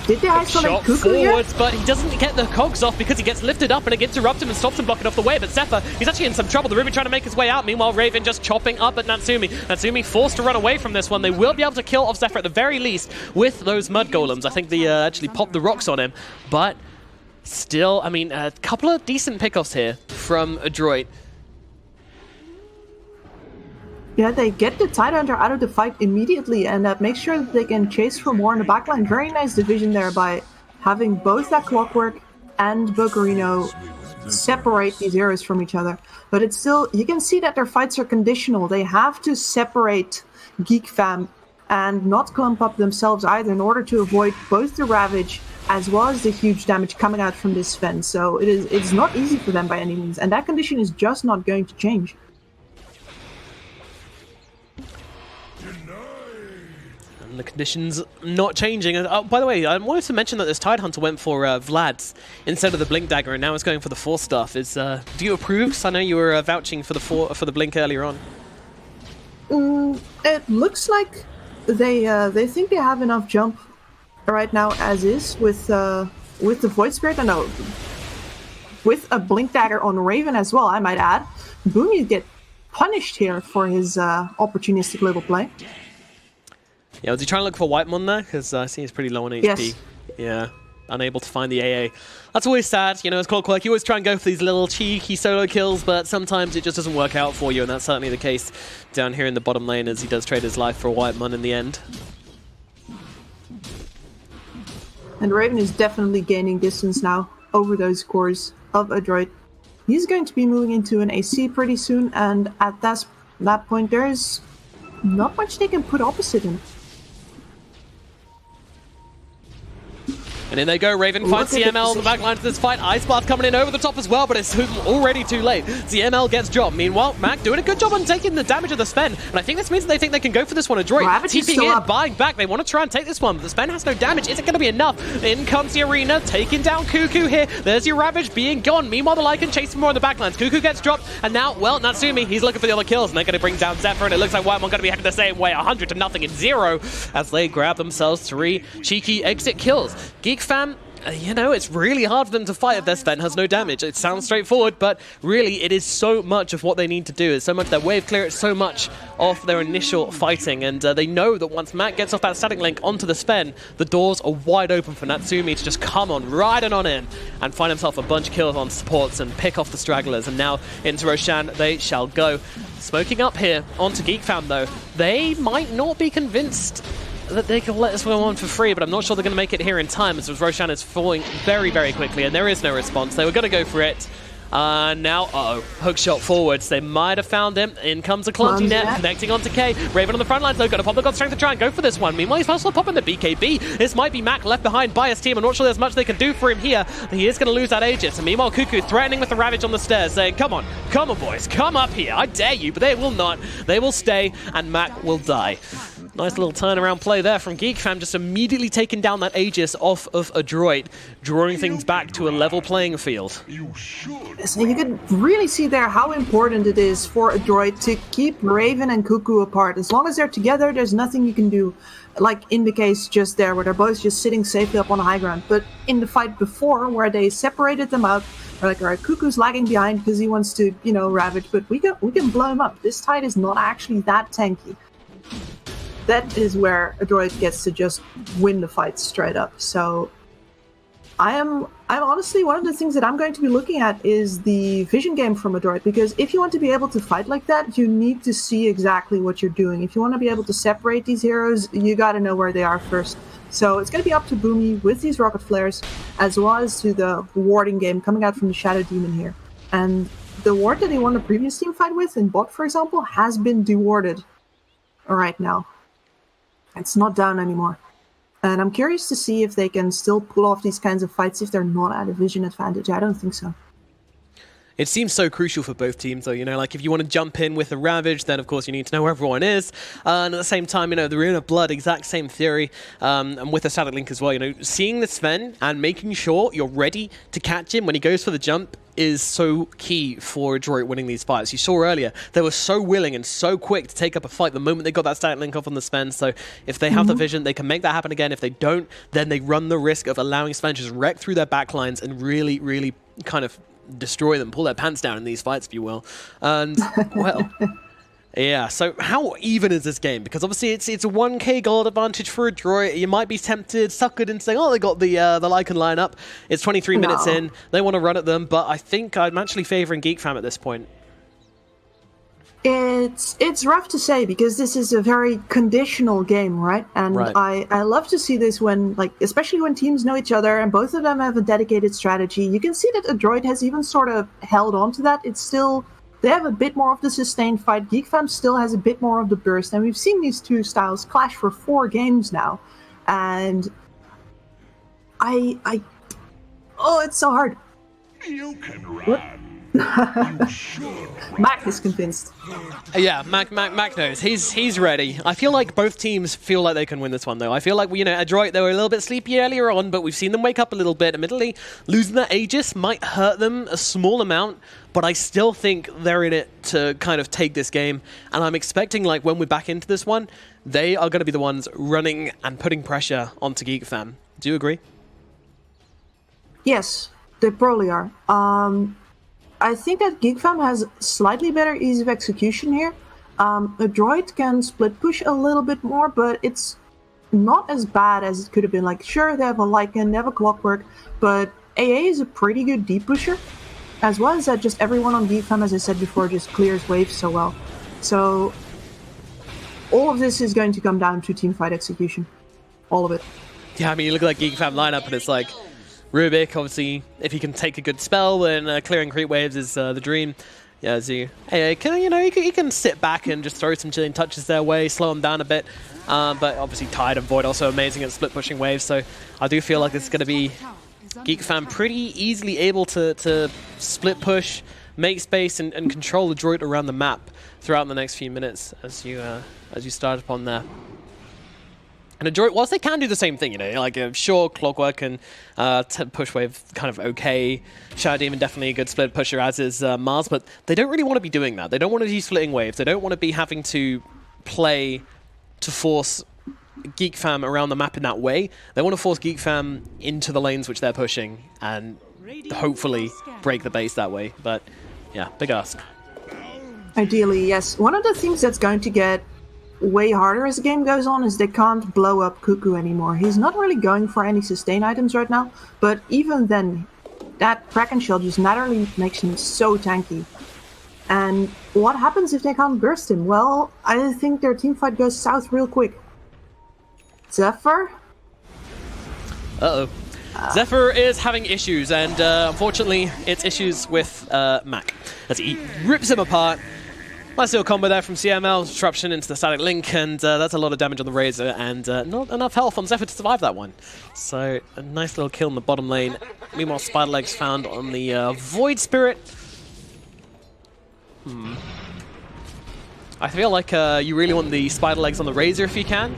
did they isolate Cuckoo forwards, here? But he doesn't get the cogs off because he gets lifted up and it gets interrupted and stops him blocking off the way. But Zephyr, he's actually in some trouble. The Ruby trying to make his way out. Meanwhile, Raven just chopping up at Natsumi. Natsumi forced to run away from this one. They will be able to kill off Zephyr at the very least with those mud golems. I think they actually popped the rocks on him. But still, I mean, a couple of decent pickoffs here from Adroit. Yeah, they get the Tidehunter out of the fight immediately, and that makes sure that they can chase for more in the backline. Very nice division there by having both that Clockwork and Bocarino separate these heroes from each other. But it's still, you can see that their fights are conditional. They have to separate Geek Fam and not clump up themselves either in order to avoid both the Ravage as well as the huge damage coming out from this Sven. So it's not easy for them by any means, and that condition is just not going to change. The conditions not changing. And, oh, by the way, I wanted to mention that this Tidehunter went for Vlad's instead of the Blink Dagger, and now it's going for the 4 stuff. Do you approve? 'Cause I know you were vouching for the Blink earlier on. It looks like they think they have enough jump right now as is with the Void Spirit. I know with a Blink Dagger on Raven as well, I might add. Boomy get punished here for his opportunistic little play. Yeah, was he trying to look for Whitemon there? Because I see he's pretty low on HP. Yes. Yeah, unable to find the AA. That's always sad, you know, as Clockwork, you always try and go for these little cheeky solo kills, but sometimes it just doesn't work out for you, and that's certainly the case down here in the bottom lane as he does trade his life for a Whitemon in the end. And Raven is definitely gaining distance now over those cores of Adroit. He's going to be moving into an AC pretty soon, and at that point there's not much they can put opposite him. And in they go, Raven finds CML on the back line of this fight. Ice Blast coming in over the top as well, but it's already too late. CML gets dropped. Meanwhile, Mac doing a good job on taking the damage of the Sven. And I think this means that they think they can go for this one. Adroit TPing in, buying back. They want to try and take this one, but the Sven has no damage. Is it going to be enough? In comes the Arena, taking down Cuckoo here. There's your Ravage being gone. Meanwhile, the Lycan chasing more on the backlines. Cuckoo gets dropped, and now, well, Natsumi, he's looking for the other kills, and they're going to bring down Zephyr, and it looks like Whitemon going to be headed the same way, 100-0 in 0, as they grab themselves 3 cheeky exit kills. Geek Fam, you know, it's really hard for them to fight if their Sven has no damage. It sounds straightforward, but really it is so much of what they need to do. It's so much their wave clear, it's so much of their initial fighting, and they know that once Matt gets off that static link onto the Sven, the doors are wide open for Natsumi to just come on, riding on in, and find himself a bunch of kills on supports and pick off the stragglers. And now into Roshan they shall go. Smoking up here onto Geek Fam though, they might not be convinced that they can let this one on for free, but I'm not sure they're going to make it here in time, as Roshan is falling very, very quickly, and there is no response. They were going to go for it, Now, hook shot forwards. They might have found him. In comes a clumsy net, connecting onto K. Raven on the front lines, though, got to pop the God Strength to try and go for this one. Meanwhile, he's also popping the BKB. This might be Mac left behind by his team. I'm not sure there's much they can do for him here. He is going to lose that Aegis. And meanwhile, Cuckoo threatening with the Ravage on the stairs, saying, come on, boys, come up here. I dare you, but they will not. They will stay, and Mac will die. Nice little turnaround play there from Geek Fam, just immediately taking down that Aegis off of Adroit, drawing things back to a level playing field. So you can really see there how important it is for Adroit to keep Raven and Cuckoo apart. As long as they're together, there's nothing you can do. Like in the case just there, where they're both just sitting safely up on the high ground. But in the fight before, where they separated them out, they're like, all right, Cuckoo's lagging behind because he wants to, you know, ravage, but we can blow him up. This tide is not actually that tanky. That is where Adroit gets to just win the fight straight up. So I'm honestly, one of the things that I'm going to be looking at is the vision game from Adroit, because if you want to be able to fight like that, you need to see exactly what you're doing. If you want to be able to separate these heroes, you got to know where they are first. So it's going to be up to Boomy with these rocket flares, as well as to the warding game coming out from the Shadow Demon here. And the ward that he won the previous team fight with in bot, for example, has been dewarded right now. It's not down anymore. And I'm curious to see if they can still pull off these kinds of fights if they're not at a vision advantage. I don't think so. It seems so crucial for both teams, though, you know, like if you want to jump in with a Ravage, then of course you need to know where everyone is. And at the same time, you know, the Rune of Blood, exact same theory, and with a static link as well, you know, seeing the Sven and making sure you're ready to catch him when he goes for the jump is so key for Adroit winning these fights. You saw earlier, they were so willing and so quick to take up a fight the moment they got that static link off on the Sven. So if they have the vision, they can make that happen again. If they don't, then they run the risk of allowing Sven to just wreck through their backlines and really, really kind of destroy them, pull their pants down in these fights, if you will. And, well, yeah, so how even is this game? Because obviously it's a 1k gold advantage for Adroit. You might be tempted, suckered into saying, oh, they got the Lycan lineup. It's 23 minutes in. They want to run at them, but I think I'm actually favoring Geek Fam at this point. It's rough to say, because this is a very conditional game, right? And I love to see this when, like, especially when teams know each other and both of them have a dedicated strategy. You can see that Adroit has even sort of held on to that. It's still, they have a bit more of the sustained fight. Geek Fam still has a bit more of the burst, and we've seen these two styles clash for 4 games now. And oh, it's so hard. You can run. Mac is convinced. Yeah, Mac knows. He's ready. I feel like both teams feel like they can win this one, though. I feel like, you know, Adroit, they were a little bit sleepy earlier on, but we've seen them wake up a little bit. Admittedly, losing that Aegis might hurt them a small amount, but I still think they're in it to kind of take this game. And I'm expecting, like, when we're back into this one, they are going to be the ones running and putting pressure onto Geek Fam. Do you agree? Yes, they probably are. I think that Geek Fam has slightly better ease of execution here. Adroit can split push a little bit more, but it's not as bad as it could have been. Like, sure, they have a Lycan, they have a Clockwork, but AA is a pretty good deep pusher. As well as that, just everyone on Geek Fam, as I said before, just clears waves so well. So all of this is going to come down to teamfight execution. All of it. Yeah, I mean, you look at that Geek Fam lineup and it's like, Rubik, obviously, if he can take a good spell, then clearing creep waves is the dream. Yeah, he can sit back and just throw some chilling touches their way, slow them down a bit. But obviously, Tide and Void also amazing at split pushing waves. So I do feel like this is going to be Geek Fam pretty easily able to split push, make space, and control the Adroit around the map throughout the next few minutes as you start upon there. And Adroit, whilst they can do the same thing, you know, like sure, Clockwork and push wave kind of okay. Shadow Demon definitely a good split pusher, as is Mars, but they don't really want to be doing that. They don't want to be splitting waves. They don't want to be having to play to force Geek Fam around the map in that way. They want to force Geek Fam into the lanes which they're pushing and hopefully break the base that way. But yeah, big ask. Ideally, yes. One of the things that's going to get way harder as the game goes on is they can't blow up Cuckoo anymore. He's not really going for any sustain items right now, but even then, that Kraken Shell just naturally makes him so tanky. And what happens if they can't burst him? Well, I think their teamfight goes south real quick. Zephyr? Uh-oh. Zephyr is having issues, and unfortunately, it's issues with Mac as he rips him apart. Nice little combo there from CML, disruption into the static link, and that's a lot of damage on the Razor, and not enough health on Zephyr to survive that one. So, a nice little kill in the bottom lane. Meanwhile, Spider Legs found on the Void Spirit. I feel like you really want the Spider Legs on the Razor if you can.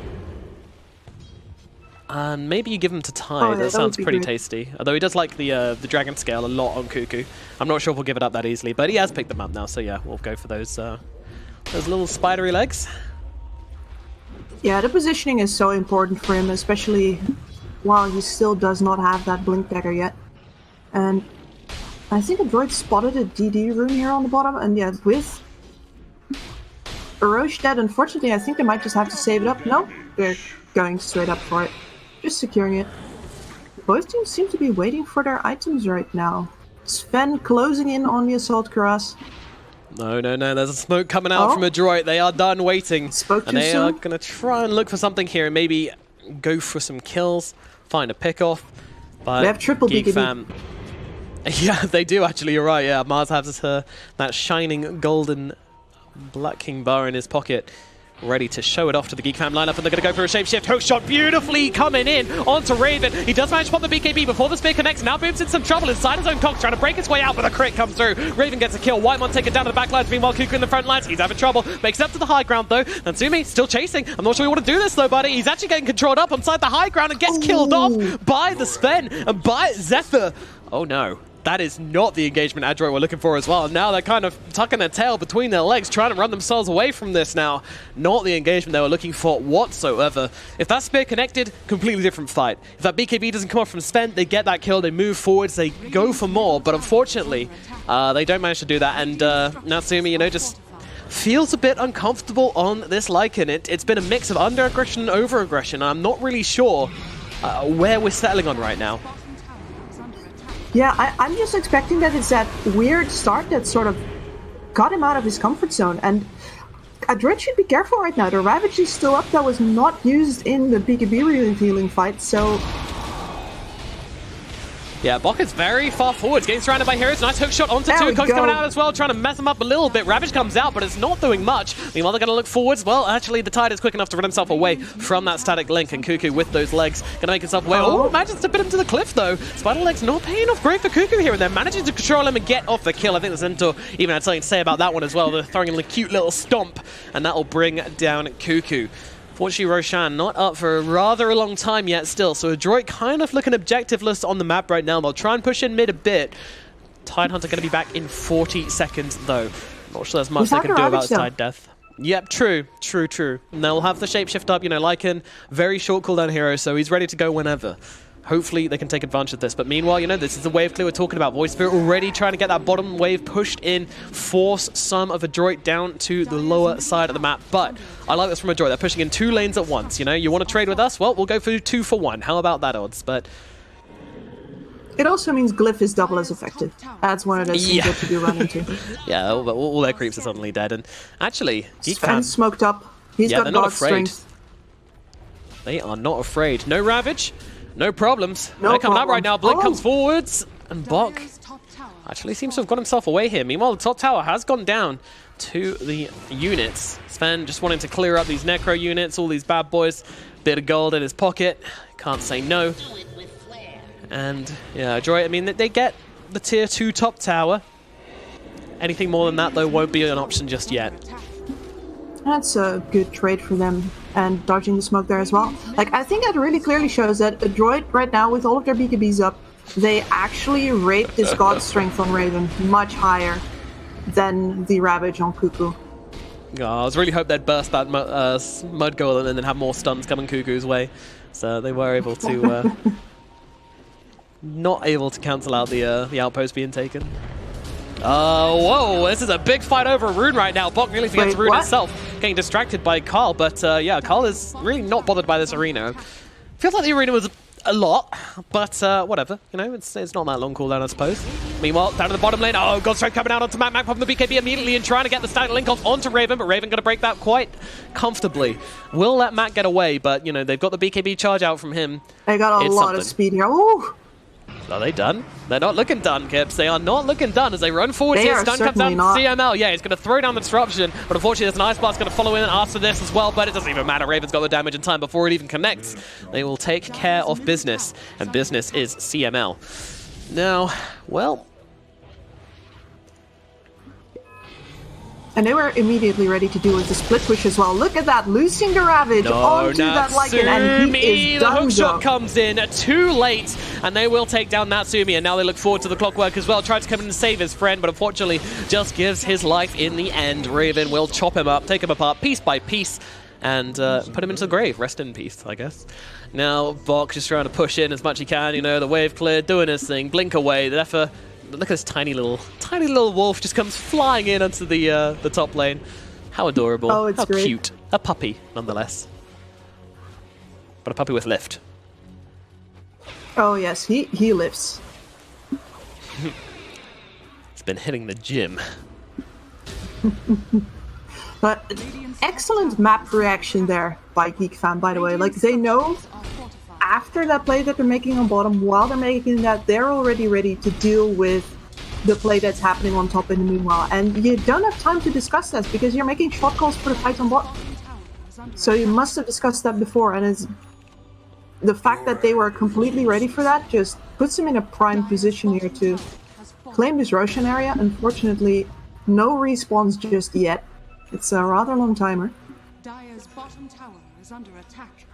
And maybe you give him to Tide. That sounds pretty tasty. Although he does like the Dragon Scale a lot on Cuckoo. I'm not sure if we'll give it up that easily, but he has picked them up now, so yeah, we'll go for those little spidery legs. Yeah, the positioning is so important for him, especially while he still does not have that Blink Dagger yet. And I think Adroit spotted a DD rune here on the bottom, and yeah, with Roche dead, unfortunately, I think they might just have to save it up. No, they're going straight up for it. Just securing it. Both teams seem to be waiting for their items right now. Sven closing in on the Assault Cuirass. No, there's a smoke coming out from Adroit. They are done waiting. Spoke too and they soon. are going to try and look for something here and maybe go for some kills, find a pick-off. But they have triple Geek BKB. fam. Yeah, they do actually, you're right. Yeah, Mars has that shining golden Black King bar in his pocket, ready to show it off to the Geek fam lineup, and they're going to go for a shapeshift. Hook shot beautifully coming in onto Raven. He does manage to pop the BKB before the spear connects. Now Boom's in some trouble inside his own cogs, trying to break his way out, but a crit comes through. Raven gets a kill. Whitemon taken down to the back lines. Meanwhile, Cuckoo in the front lines. He's having trouble. Makes it up to the high ground though. Natsumi still chasing. I'm not sure we want to do this though, buddy. He's actually getting controlled up inside the high ground and gets killed off by the Sven and by Zephyr. Oh no. That is not the engagement Adroit were looking for as well. Now they're kind of tucking their tail between their legs, trying to run themselves away from this now. Not the engagement they were looking for whatsoever. If that spear connected, completely different fight. If that BKB doesn't come off from Sven, they get that kill, they move forwards, they go for more. But unfortunately, they don't manage to do that. And Natsumi, just feels a bit uncomfortable on this Lycan. It's been a mix of under-aggression and over-aggression. I'm not really sure where we're settling on right now. Yeah, I'm just expecting that it's that weird start that sort of got him out of his comfort zone. And Adroit should be careful right now. The Ravage is still up. That was not used in the BKB revealing fight, so... Yeah, Bok is very far forwards, getting surrounded by heroes. Nice hook shot onto two. Coke's coming out as well, trying to mess him up a little bit. Ravage comes out, but it's not doing much. Meanwhile, they're going to look forwards. Well, actually, the Tide is quick enough to run himself away from that static link, and Cuckoo with those legs going to make himself away. Oh, manages to pin him to the cliff, though. Spider Legs not paying off great for Cuckoo here, and they're managing to control him and get off the kill. I think the Centaur even had something to say about that one as well. They're throwing in a cute little stomp, and that will bring down Cuckoo. Fortunately, Roshan not up for rather a long time yet still, so Adroit kind of looking objectiveless on the map right now. They'll try and push in mid a bit. Tidehunter going to be back in 40 seconds though. Not sure there's much they can do about Tide death. Yep, true. And they'll have the shapeshift up, Lycan, very short cooldown hero, so he's ready to go whenever. Hopefully they can take advantage of this. But meanwhile, this is the wave clear we're talking about. Void Spirit already trying to get that bottom wave pushed in, force some of Adroit down to the lower side of the map. But I like this from Adroit. They're pushing in 2 lanes at once. You want to trade with us? Well, we'll go for 2 for 1. How about that odds? But it also means Glyph is double as effective. That's one of those things that you do run into. Yeah, all their creeps are suddenly dead. And actually, Sven's smoked up. He's got God strength. They are not afraid. No Ravage. No problems. They're coming out right now. Blink comes forwards. And Bok actually seems to have got himself away here. Meanwhile, the top tower has gone down to the units. Sven just wanting to clear up these Necro units, all these bad boys. Bit of gold in his pocket. Can't say no. And yeah, Adroit, they get the tier 2 top tower. Anything more than that, though, won't be an option just yet. That's a good trade for them, and dodging the smoke there as well. I think that really clearly shows that Adroit right now, with all of their BKBs up, they actually rate this God strength on Raven much higher than the Ravage on Cuckoo. Oh, I was really hoping they'd burst that Mud Golem and then have more stuns coming Cuckoo's way. So they were able to... not able to cancel out the outpost being taken. Whoa, this is a big fight over a rune right now. Bok really forgets the rune itself, getting distracted by Carl, but yeah, Carl is really not bothered by this arena. Feels like the arena was a lot, but whatever, it's not that long cooldown, I suppose. Meanwhile, down to the bottom lane, Godstrike coming out onto Map5 from the BKB immediately and trying to get the static link off onto Raven, but Raven going to break that quite comfortably. Will let Matt get away, but they've got the BKB charge out from him. They got a lot of speed here. Ooh. Are they done? They're not looking done, Kips. They are not looking done as they run forward They here. are Stun comes certainly down to not. CML. Yeah, he's going to throw down the disruption, but unfortunately there's an Ice Blast going to follow in after this as well, but it doesn't even matter. Raven's got the damage in time before it even connects. They will take care of business, and business is CML. Now, well... And they were immediately ready to do with the split push as well. Look at that, losing the Ravage onto that Lycan, and he is the done. hook shot comes in too late, and they will take down Natsumi, and now they look forward to the Clockwork as well. Tries to come in and save his friend, but unfortunately just gives his life in the end. Raven will chop him up, take him apart piece by piece, and put him into the grave. Rest in peace, I guess. Now, Bok just trying to push in as much as he can, you know, the wave clear, doing his thing, blink away, the Zephyr. Look at this tiny little wolf just comes flying in onto the top lane. How adorable. Oh, it's how great. cute. A puppy, nonetheless. But a puppy with lift. Oh yes, he lifts. It's been hitting the gym. But excellent map reaction there by Geek fan, by the way. Like, they know after that play that they're making on bottom, while they're making that, they're already ready to deal with the play that's happening on top in the meanwhile. And you don't have time to discuss that because you're making shot calls for the fight on bottom. So you must have discussed that before, and it's the fact that they were completely ready for that just puts them in a prime position here to claim this Roshan area. Unfortunately, no respawns just yet. It's a rather long timer. Dire's bottom tower is under attack.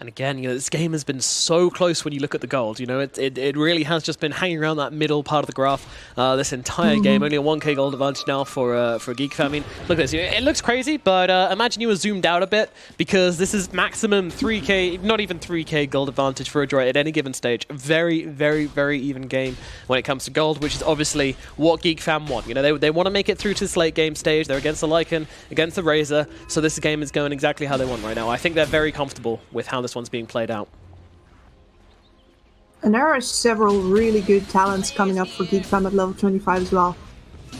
And again, you know, this game has been so close when you look at the gold. You know, it really has just been hanging around that middle part of the graph this entire game. Only a 1k gold advantage now for Geek fan. I mean, look at this. It looks crazy, but imagine you were zoomed out a bit, because this is maximum 3k, not even 3k gold advantage for Adroit at any given stage. Very, very, very even game when it comes to gold, which is obviously what Geek fan want. You know, they want to make it through to this late game stage. They're against the Lycan, against the Razor, so this game is going exactly how they want right now. I think they're very comfortable with how this one's being played out. And there are several really good talents coming up for Geek Fam at level 25 as well.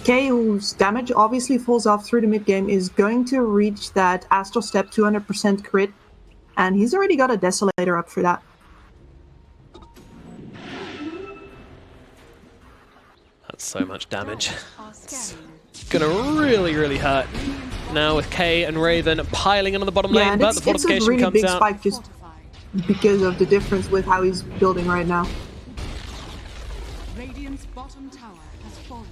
K, whose damage obviously falls off through the mid game, is going to reach that Astral Step 200% crit, and he's already got a Desolator up for that. That's so much damage. It's gonna really, really hurt. Now with K and Raven piling into the bottom lane, and but the it's a fortification really comes big out. spike just because of the difference with how he's building right now. Radiant's bottom tower has fallen.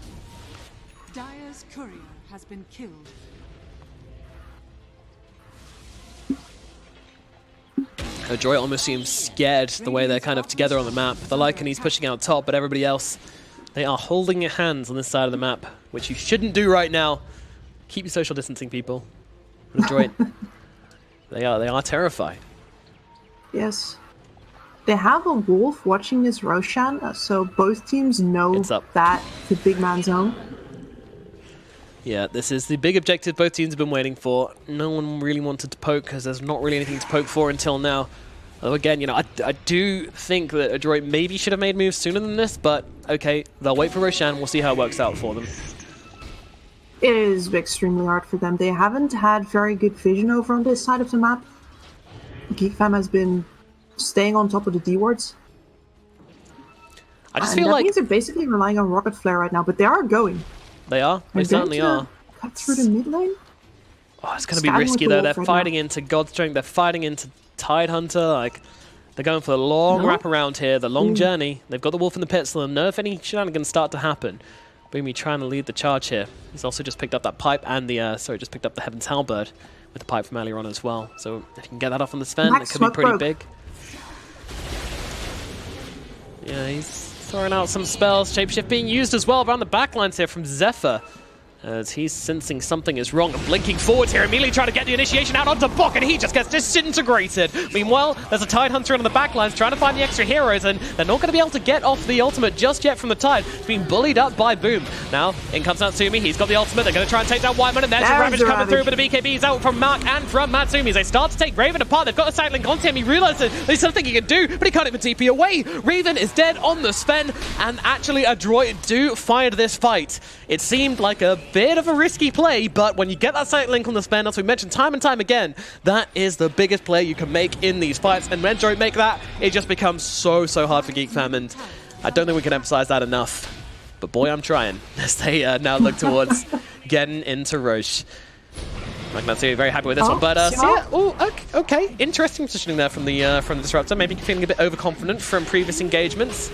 Dire's courier has been killed. Adroit almost seems scared the way they're kind of together on the map. The Lycan, he's pushing out top, but everybody else, they are holding your hands on this side of the map, which you shouldn't do right now. Keep your social distancing, people. But Adroit, they are terrified. Yes. They have a wolf watching this Roshan, so both teams know It's up. that the big man zone. Yeah, this is the big objective both teams have been waiting for. No one really wanted to poke because there's not really anything to poke for until now. Although again, you know, I do think that Adroit maybe should have made moves sooner than this, but okay, they'll wait for Roshan. We'll see how it works out for them. It is extremely hard for them. They haven't had very good vision over on this side of the map. Geek Fam has been staying on top of the D-wards. I just And feel that like means they're basically relying on Rocket Flare right now, but they are going. they are. They They're certainly going are. to cut through the mid lane. Oh, it's going to be Standing with risky the though. wolf They're right fighting now. into Godstrength. They're fighting into Tidehunter. Like, they're going for the long No. wrap around here, the long journey. They've got the wolf in the pit, so they'll know if any shenanigans start to happen. Boomy trying to lead the charge here. He's also just picked up that pipe and the just picked up the Heaven's Halberd with the pipe from earlier on as well. So if you can get that off on the Sven, Max it could be smoke pretty broke. big. Yeah, he's throwing out some spells. Shapeshift being used as well around the backlines here from Zephyr, as he's sensing something is wrong and blinking forwards here, immediately trying to get the initiation out onto Bok, and he just gets disintegrated. Meanwhile, there's a Tidehunter on the backlines trying to find the extra heroes, and they're not going to be able to get off the ultimate just yet from the Tide. It's being bullied up by Boom. Now, in comes Natsumi, he's got the ultimate, they're going to try and take down Whiteman, and there's a Ravage the coming through, Ravage. but the BKB is out from Mark and from Matsumi. As they start to take Raven apart, they've got a cycling onto him, he realizes there's something he can do, but he can't even TP away. Raven is dead on the Sven, and actually Adroit do find this fight. It seemed like a bit of a risky play, but when you get that site link on the spin, as we mentioned time and time again, that is the biggest play you can make in these fights. And when Adroit make that, it just becomes so hard for Geek Fam, and I don't think we can emphasize that enough. But boy, I'm trying as they now look towards getting into Roche. Magnatsui very happy with this one, but okay, interesting positioning there from the Disruptor. Maybe feeling a bit overconfident from previous engagements.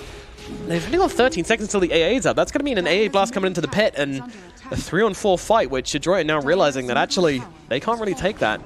They've only got 13 seconds till the AA's up. That's going to mean an AA blast coming into the pit and a 3-on-4 fight, which Adroit are now realizing that actually they can't really take that.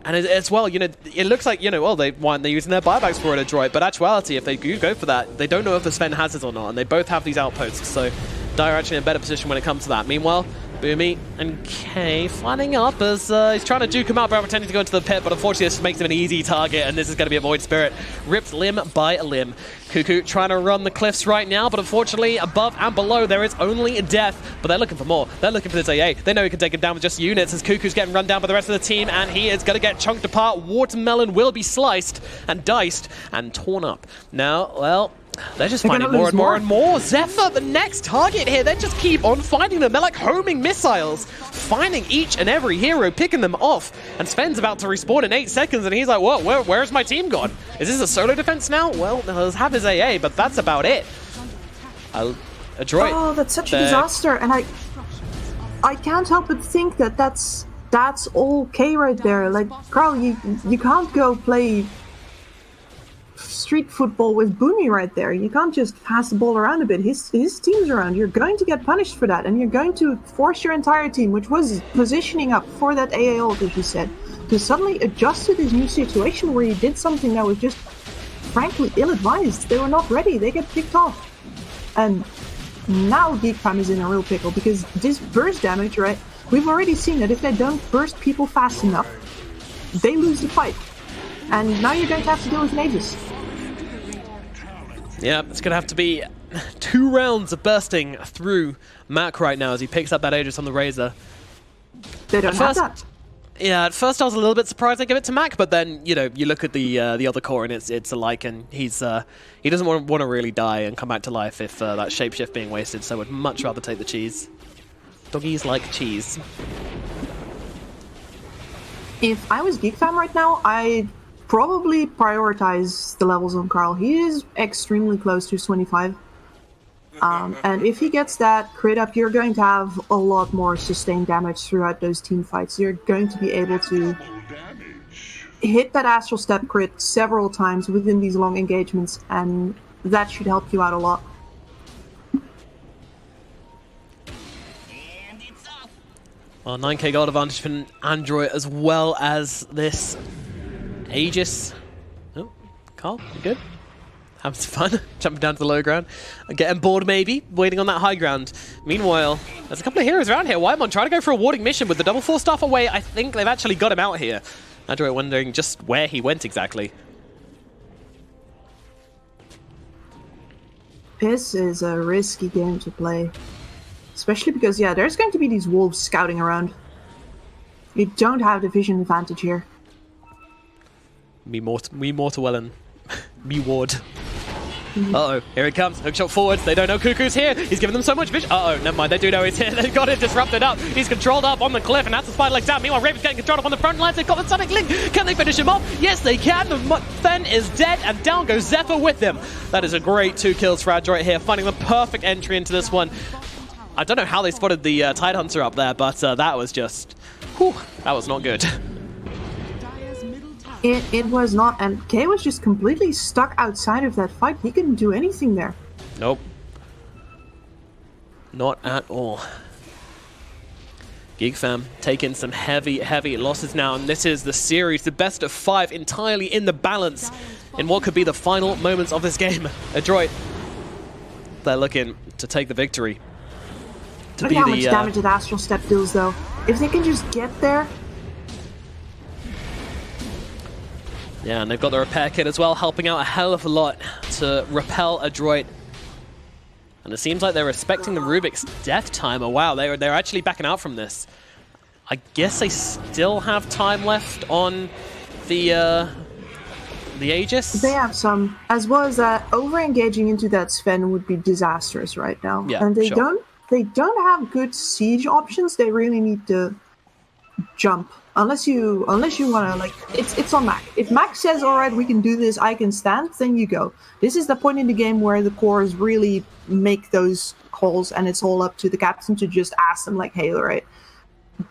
And as well, you know, it looks like, you know, well, they're using their buybacks for it, Adroit, but actuality, if they do go for that, they don't know if the Sven has it or not, and they both have these outposts, so Dire are actually in a better position when it comes to that. Meanwhile, Boomy and Kay flying up as he's trying to duke him out by pretending to go into the pit, but unfortunately this makes him an easy target, and this is going to be a Void Spirit ripped limb by limb. Cuckoo trying to run the cliffs right now, but unfortunately above and below there is only death, but they're looking for more. They're looking for this AA. They know he can take him down with just units as Cuckoo's getting run down by the rest of the team, and he is going to get chunked apart. Watermelon will be sliced and diced and torn up. Now, well, they're just finding more and more and more. Zephyr, the next target here. They just keep on finding them. They're like homing missiles, finding each and every hero, picking them off. And Sven's about to respawn in 8 seconds, and he's like, whoa, where's my team gone? Is this a solo defense now? Well, he'll have his AA, but that's about it. Adroit. Oh, that's such a disaster, and I can't help but think that that's okay right there. Like, Carl, you can't go play street football with Boomy right there. You can't just pass the ball around a bit. His team's around. You're going to get punished for that, and you're going to force your entire team, which was positioning up for that AA ult, as you said, to suddenly adjust to this new situation where you did something that was just frankly ill-advised. They were not ready. They get picked off. And now Geek Fam is in a real pickle, because this burst damage, right? We've already seen that if they don't burst people fast enough, they lose the fight. And now you're going to have to deal with an Aegis. Yeah, it's going to have to be 2 rounds of bursting through Mac right now as he picks up that Aegis on the Razor. They don't have that. Yeah, at first I was a little bit surprised they give it to Mac, but then, you know, you look at the other core and it's alike, and he doesn't want to really die and come back to life if that shapeshift being wasted, so would much rather take the cheese. Doggies like cheese. If I was Geek Fam right now, I'd probably prioritize the levels on Carl. He is extremely close to 25. And if he gets that crit up, you're going to have a lot more sustained damage throughout those team fights. You're going to be able to hit that Astral Step crit several times within these long engagements, and that should help you out a lot. Well, 9k gold advantage for Adroit as well as this Aegis. Oh, Carl, you good? Having some fun, jumping down to the low ground. Getting bored maybe, waiting on that high ground. Meanwhile, there's a couple of heroes around here. Whitemon trying to go for a warding mission with the double 4 staff away. I think they've actually got him out here. Adroit wondering just where he went exactly. This is a risky game to play. Especially because, yeah, there's going to be these wolves scouting around. You don't have the vision advantage here. Me mortal Wellen. Me ward. Uh-oh, here he comes. Hookshot forwards. They don't know Cuckoo's here. He's giving them so much vision. Uh-oh, never mind. They do know he's here. They've got it disrupted up. He's controlled up on the cliff, and that's the spider legs down. Meanwhile, Raven's getting controlled up on the front lines. They've got the Sonic Link. Can they finish him off? Yes, they can. The Fen is dead, and down goes Zephyr with him. That is a great 2 kills for Adroit here, finding the perfect entry into this one. I don't know how they spotted the Tidehunter up there, but that was just... Whew, that was not good. It was not, and Kay was just completely stuck outside of that fight. He couldn't do anything there. Nope. Not at all. Geek Fam taking some heavy losses now, and this is the series, the best of 5, entirely in the balance in what could be the final moments of this game. Adroit, they're looking to take the victory. Look at how much damage that Astral Step deals, though. If they can just get there... Yeah, and they've got the repair kit as well, helping out a hell of a lot to repel Adroit. And it seems like they're respecting the Rubik's death timer. Wow, they're actually backing out from this. I guess they still have time left on the Aegis. They have some, as well as that over-engaging into that Sven would be disastrous right now. Yeah, and they sure. don't they don't have good siege options. They really need to jump. Unless you want to, like, it's on Mac. If Mac says, all right, we can do this, I can stand, then you go. This is the point in the game where the cores really make those calls, and it's all up to the captain to just ask them, like, hey, all right,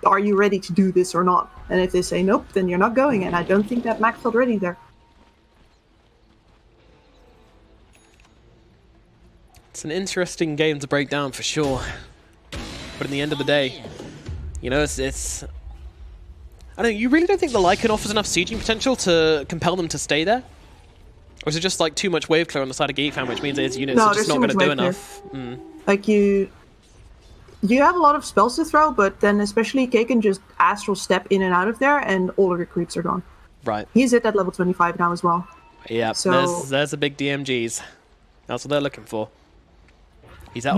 are you ready to do this or not? And if they say nope, then you're not going, and I don't think that Mac felt ready there. It's an interesting game to break down for sure. But in the end of the day, you know, it's I don't know, you really don't think the Lycan offers enough sieging potential to compel them to stay there? Or is it just like too much wave clear on the side of Geek Fan, which means his units are just not going to do enough? Like you have a lot of spells to throw, but then especially K can just astral step in and out of there, and all of your creeps are gone. Right. He's at that level 25 now as well. Yeah, so there's a big DMGs. That's what they're looking for. He's out.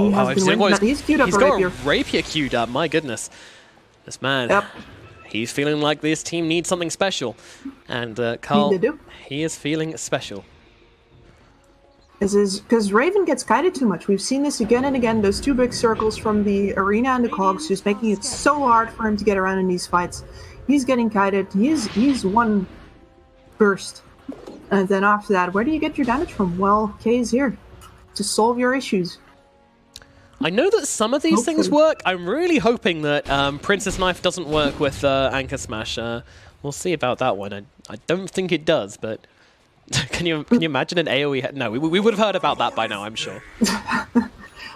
He's queued up he's got a rapier queued up. My goodness, this man. Yep. He's feeling like this team needs something special, and Carl, they do. He is feeling special. This is because Raven gets kited too much. We've seen this again and again. Those two big circles from the arena and the cogs, just making it so hard for him to get around in these fights. He's getting kited. He's one burst, and then after that, where do you get your damage from? Well, K is here to solve your issues. I know that some of these things work. I'm really hoping that Princess Knife doesn't work with Anchor Smash. We'll see about that one. I don't think it does, but can you imagine an AoE? No, we would have heard about that by now, I'm sure.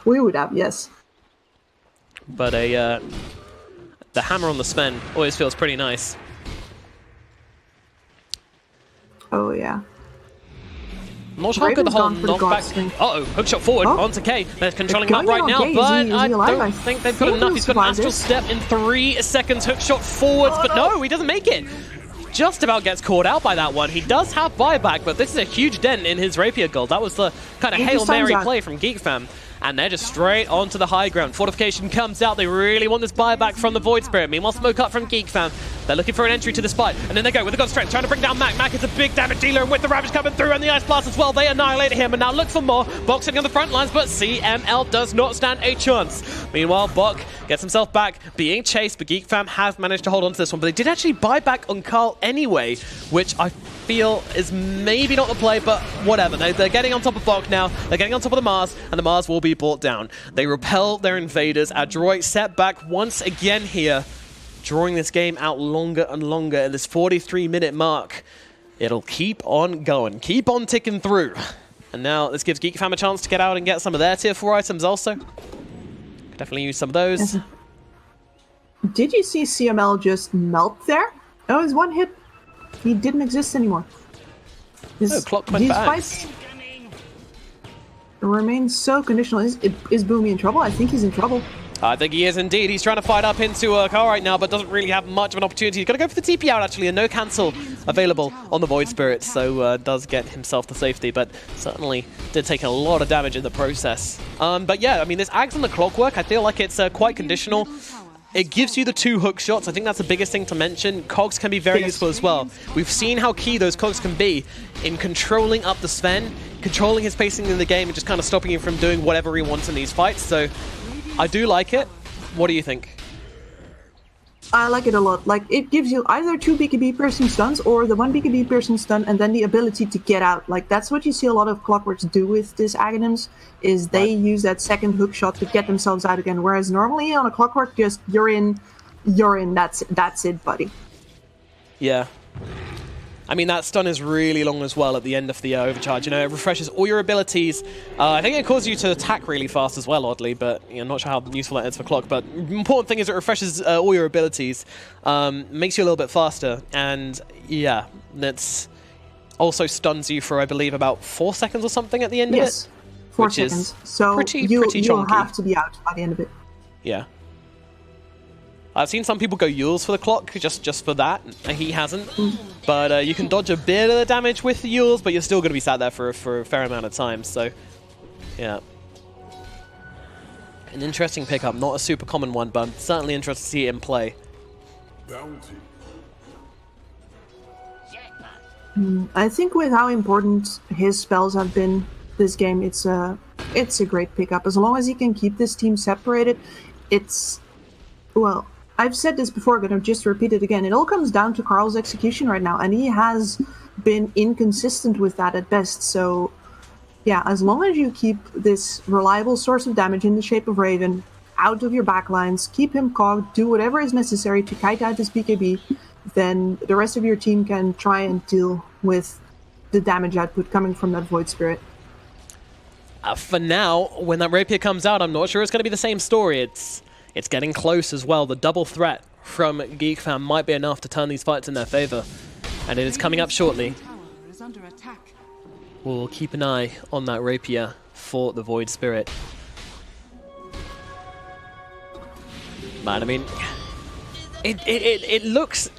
We would have, yes. But the hammer on the Sven always feels pretty nice. Oh yeah. I'm not sure how good the whole knockback. Uh-oh, hookshot forward onto K. They're controlling him up right now, but I don't think they've got enough. He's got an astral step in 3 seconds. Hookshot forwards, but no, he doesn't make it. Just about gets caught out by that one. He does have buyback, but this is a huge dent in his rapier gold. That was the kind of Hail Mary play from Geek Fam. And they're just straight onto the high ground. Fortification comes out. They really want this buyback from the Void Spirit. Meanwhile, smoke up from Geek Fam. They're looking for an entry to this fight. And then they go with the God Strength, trying to bring down Mac. Mac is a big damage dealer, and with the Ravage coming through and the Ice Blast as well, they annihilate him. And now look for more. Bok sitting on the front lines, but CML does not stand a chance. Meanwhile, Bok gets himself back, being chased, but Geek Fam have managed to hold on to this one. But they did actually buy back on Carl anyway, which I feel is maybe not the play, but whatever. They're getting on top of Bok now. They're getting on top of the Mars, and the Mars will be brought down. They repel their invaders. Adroit set back once again here, drawing this game out longer and longer at this 43-minute mark. It'll keep on going, keep on ticking through. And now this gives Geek Fam a chance to get out and get some of their tier 4 items also. Could definitely use some of those. Did you see CML just melt there? That was one hit. He didn't exist anymore. Clock went back. Fights remain so conditional. Is Boomy in trouble? I think he's in trouble. I think he is indeed. He's trying to fight up into a car right now, but doesn't really have much of an opportunity. He's going to go for the TP out, actually, and no cancel available on the Void Spirit, so does get himself to safety, but certainly did take a lot of damage in the process. But yeah, I mean, this Ags on the Clockwork, I feel like it's quite conditional. It gives you the 2 hook shots. I think that's the biggest thing to mention. Cogs can be very useful as well. We've seen how key those cogs can be in controlling up the Sven, controlling his pacing in the game, and just kind of stopping him from doing whatever he wants in these fights. So I do like it. What do you think? I like it a lot. Like, it gives you either 2 BKB piercing stuns or the 1 BKB piercing stun and then the ability to get out. Like, that's what you see a lot of Clockworks do with this Aghanims, is they use that second hook shot to get themselves out again. Whereas normally on a Clockwork, just you're in, that's it, buddy. Yeah. I mean, that stun is really long as well at the end of the overcharge. You know, it refreshes all your abilities. I think it causes you to attack really fast as well, oddly, but I'm not sure how useful that is for Clock. But the important thing is it refreshes all your abilities, makes you a little bit faster, and yeah, that's also stuns you for, I believe, about 4 seconds or something at the end of it. Yes, 4 seconds. So pretty you'll have to be out by the end of it. Yeah. I've seen some people go Yules for the Clock, just for that. He hasn't. But you can dodge a bit of the damage with the Yules, but you're still going to be sat there for a fair amount of time. So, yeah. An interesting pickup. Not a super common one, but I'm certainly interested to see it in play. I think with how important his spells have been this game, it's it's a great pickup. As long as he can keep this team separated, it's... Well, I've said this before, but I'll just repeat it again. It all comes down to Carl's execution right now, and he has been inconsistent with that at best. So, yeah, as long as you keep this reliable source of damage in the shape of Raven out of your backlines, keep him cogged, do whatever is necessary to kite out his BKB, then the rest of your team can try and deal with the damage output coming from that Void Spirit. For now, when that Rapier comes out, I'm not sure it's going to be the same story. It's getting close as well. The double threat from Geek Fam might be enough to turn these fights in their favor. And it is coming up shortly. Tower is under attack. We'll keep an eye on that Rapier for the Void Spirit. Man, I mean, it looks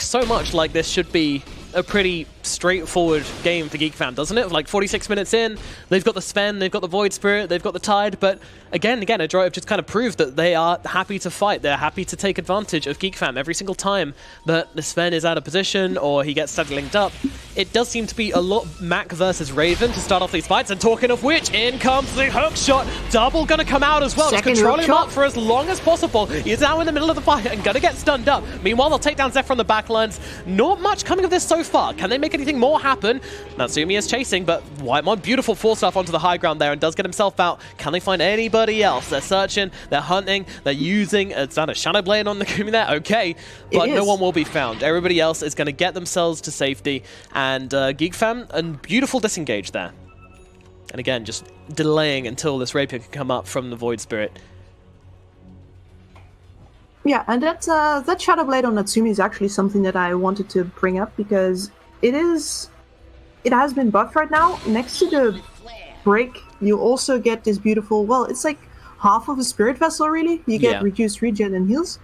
so much like this should be a pretty straightforward game for Geek Fam, doesn't it? Like 46 minutes in, they've got the Sven, they've got the Void Spirit, they've got the Tide, but again, Adroit have just kind of proved that they are happy to fight. They're happy to take advantage of Geek Fam every single time that the Sven is out of position or he gets steadily linked up. It does seem to be a lot Mac versus Raven to start off these fights, and talking of which, in comes the hook shot. Double gonna come out as well. Just controlling him up for as long as possible. He's now in the middle of the fight and gonna get stunned up. Meanwhile, they'll take down Zeph from the backlines. Not much coming of this so far. Can they make anything more happen? Natsumi is chasing, but Whitemon, beautiful force off onto the high ground there and does get himself out. Can they find anybody else? They're searching, they're hunting, they're using a Shadow Blade on the Kumi there. Okay, but no one will be found. Everybody else is going to get themselves to safety, and Geek Fam, a beautiful disengage there. And again, just delaying until this Rapier can come up from the Void Spirit. Yeah, and that Shadow Blade on Natsumi is actually something that I wanted to bring up because it has been buffed right now. Next to the break, you also get this beautiful, well, it's like half of a Spirit Vessel, really. You get reduced regen and heals.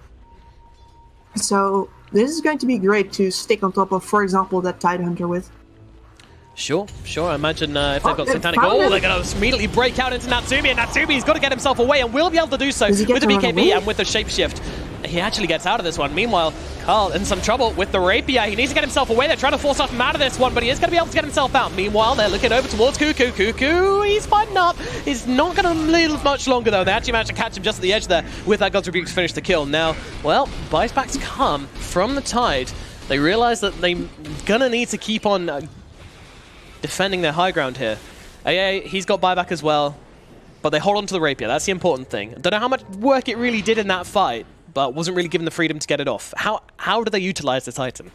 So this is going to be great to stick on top of, for example, that Tidehunter with. Sure. I imagine if they've got Satanic, they're going to immediately break out into Natsumi, and Natsumi's got to get himself away, and will be able to do so with the BKB and with the Shapeshift. He actually gets out of this one. Meanwhile, Carl in some trouble with the Rapier. He needs to get himself away. They're trying to force him out of this one, but he is going to be able to get himself out. Meanwhile, they're looking over towards Cuckoo. Cuckoo, he's fighting up. He's not going to live much longer, though. They actually managed to catch him just at the edge there with that God's Rebuke to finish the kill. Now, well, buybacks come from the Tide. They realize that they're going to need to keep on defending their high ground here. AA, he's got buyback as well, but they hold on to the Rapier. That's the important thing. Don't know how much work it really did in that fight, but wasn't really given the freedom to get it off. How do they utilize this item?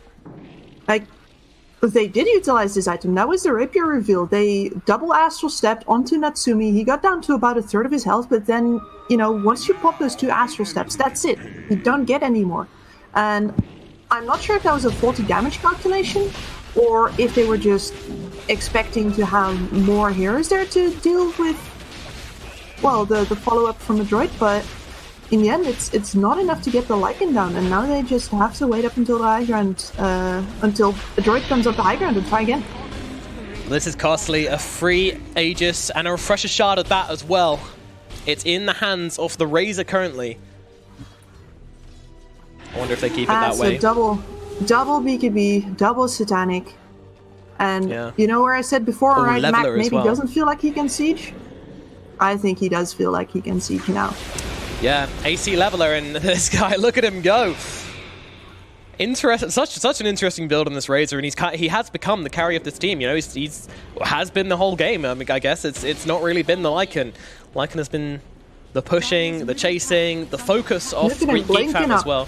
They did utilize this item. That was the Rapier reveal. They double Astral Stepped onto Natsumi. He got down to about a third of his health, but then, you know, once you pop those 2 Astral Steps, that's it. You don't get any more. And I'm not sure if that was a faulty damage calculation, or if they were just expecting to have more heroes there to deal with, well, the follow-up from Adroit, but in the end, it's not enough to get the Lycan down, and now they just have to wait up until the high ground, until Adroit comes up the high ground and try again. This is costly. A free Aegis and a Refresher Shard at that as well. It's in the hands of the Razor currently. I wonder if they keep it that way. Double BKB, double Satanic. And you know where I said before, right, Mac maybe doesn't feel like he can siege? I think he does feel like he can siege now. Yeah, AC Leveler, and this guy, look at him go. Such an interesting build on this Razor, and he has become the carry of this team. You know, he's has been the whole game. I mean, I guess it's not really been the Lycan. Lycan has been the pushing, the chasing, the focus of Geek Fam as well.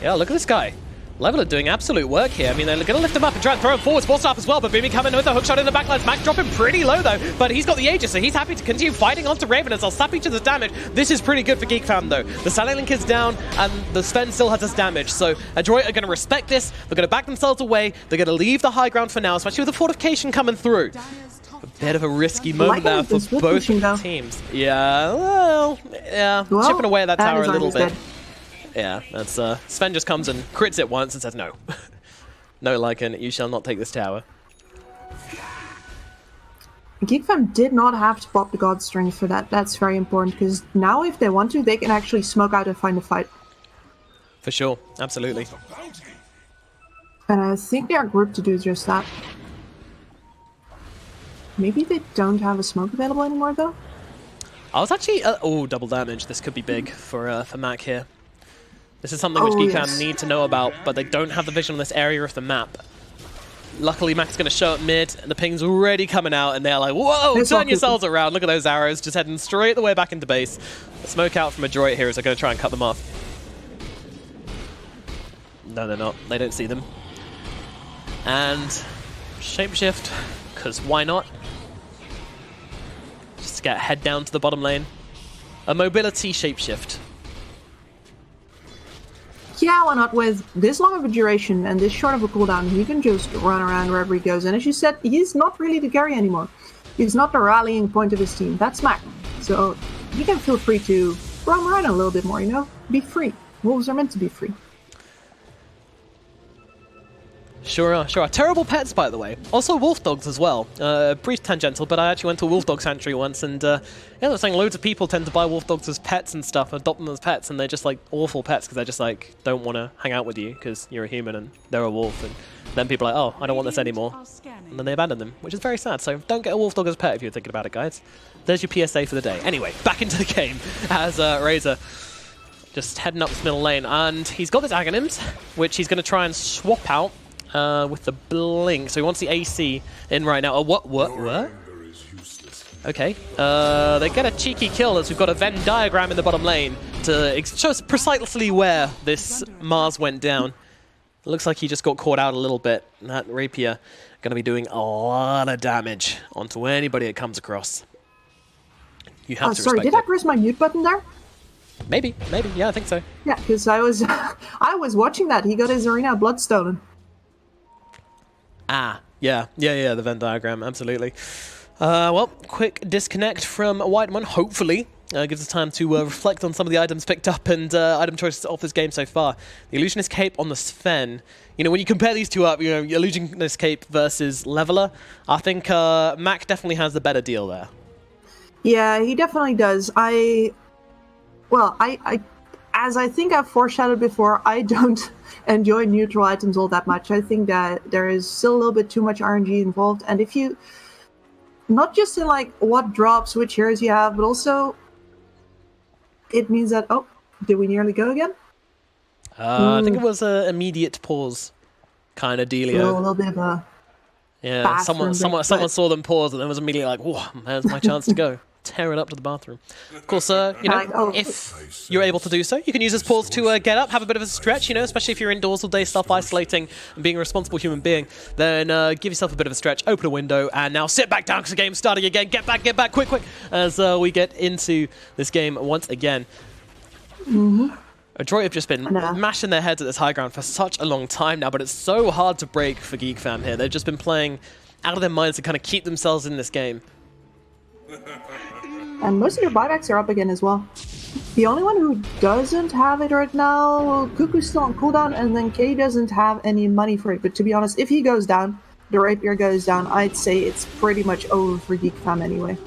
Yeah, look at this guy. Leveler doing absolute work here. I mean, they're going to lift him up and try and throw him forward. Sports Staff as well, but Boomy coming with a hookshot in the backlines. Mac dropping pretty low, though, but he's got the Aegis, so he's happy to continue fighting onto Raven as they'll slap each other's damage. This is pretty good for Geek Fam, though. The Sally Link is down, and the Sven still has his damage, so Adroit are going to respect this. They're going to back themselves away. They're going to leave the high ground for now, especially with the fortification coming through. A bit of a risky moment there for both teams. Yeah, chipping away at that tower a little bit. Yeah, that's Sven just comes and crits it once and says no. No, Lycan, you shall not take this tower. Geek Fam did not have to pop the God Strength for that. That's very important, because now if they want to, they can actually smoke out and find a fight. For sure, absolutely. And I think they are grouped to do just that. Maybe they don't have a smoke available anymore, though? I was actually... oh, double damage. This could be big for Mac here. This is something which Geek yes. need to know about, but they don't have the vision on this area of the map. Luckily, Mac's going to show up mid, and the ping's already coming out, and they're like, whoa, turn yourselves around. Look at those arrows, just heading straight the way back into base. The smoke out from Adroit here is going to try and cut them off. No, they're not. They don't see them. And shapeshift, because why not? Just get head down to the bottom lane. A mobility shapeshift. Yeah, why not? With this long of a duration and this short of a cooldown, he can just run around wherever he goes. And as you said, he's not really the carry anymore. He's not the rallying point of his team. That's Mac. So he can feel free to roam around a little bit more, you know? Be free. Wolves are meant to be free. Sure are, sure are. Terrible pets, by the way. Also wolf dogs as well. Brief tangential, but I actually went to a wolf dog sanctuary once, and yeah, they're saying loads of people tend to buy wolf dogs as pets and stuff, adopt them as pets, and they're just like awful pets because they just like don't want to hang out with you because you're a human and they're a wolf, and then people are like, oh, I don't want this anymore, and then they abandon them, which is very sad. So don't get a wolf dog as a pet if you're thinking about it, guys. There's your PSA for the day. Anyway, back into the game as Razor just heading up this middle lane, and he's got this Aghanims, which he's going to try and swap out with the blink. So he wants the AC in right now. What? Okay. They get a cheeky kill as we've got a Venn diagram in the bottom lane to show us precisely where this Mars went down. It looks like he just got caught out a little bit. That rapier going to be doing a lot of damage onto anybody it comes across. You have to sorry, respect did I it. press my mute button there? Maybe. Yeah, I think so. Yeah, because I was I was watching that. He got his arena blood stolen. Ah, yeah, the Venn diagram, absolutely. Well, quick disconnect from Whiteman, hopefully. Gives us time to reflect on some of the items picked up and item choices off this game so far. The Illusionist Cape on the Sven. You know, when you compare these two up, you know, Illusionist Cape versus Leveler, I think Mac definitely has the better deal there. Yeah, he definitely does. As I think I've foreshadowed before, I don't enjoy neutral items all that much. I think that there is still a little bit too much RNG involved. And if you, not just in like what drops, which heroes you have, but also it means that, oh, did we nearly go again? I think it was an immediate pause kind of dealio. A little bit of a... Yeah, someone saw them pause and then was immediately like, whoa, there's my chance to go. Tear it up to the bathroom. Of course, you know, if you're able to do so, you can use this pause to get up, have a bit of a stretch, you know, especially if you're indoors all day, self-isolating and being a responsible human being, then give yourself a bit of a stretch, open a window, and now sit back down because the game's starting again. Get back, quick, as we get into this game once again. Adroit have just been mashing their heads at this high ground for such a long time now, but it's so hard to break for Geek fam here. They've just been playing out of their minds to kind of keep themselves in this game. And most of your buybacks are up again as well. The only one who doesn't have it right now, well, Cuckoo's still on cooldown, and then Kay doesn't have any money for it. But to be honest, if he goes down, the rapier goes down, I'd say it's pretty much over for Geek fam anyway.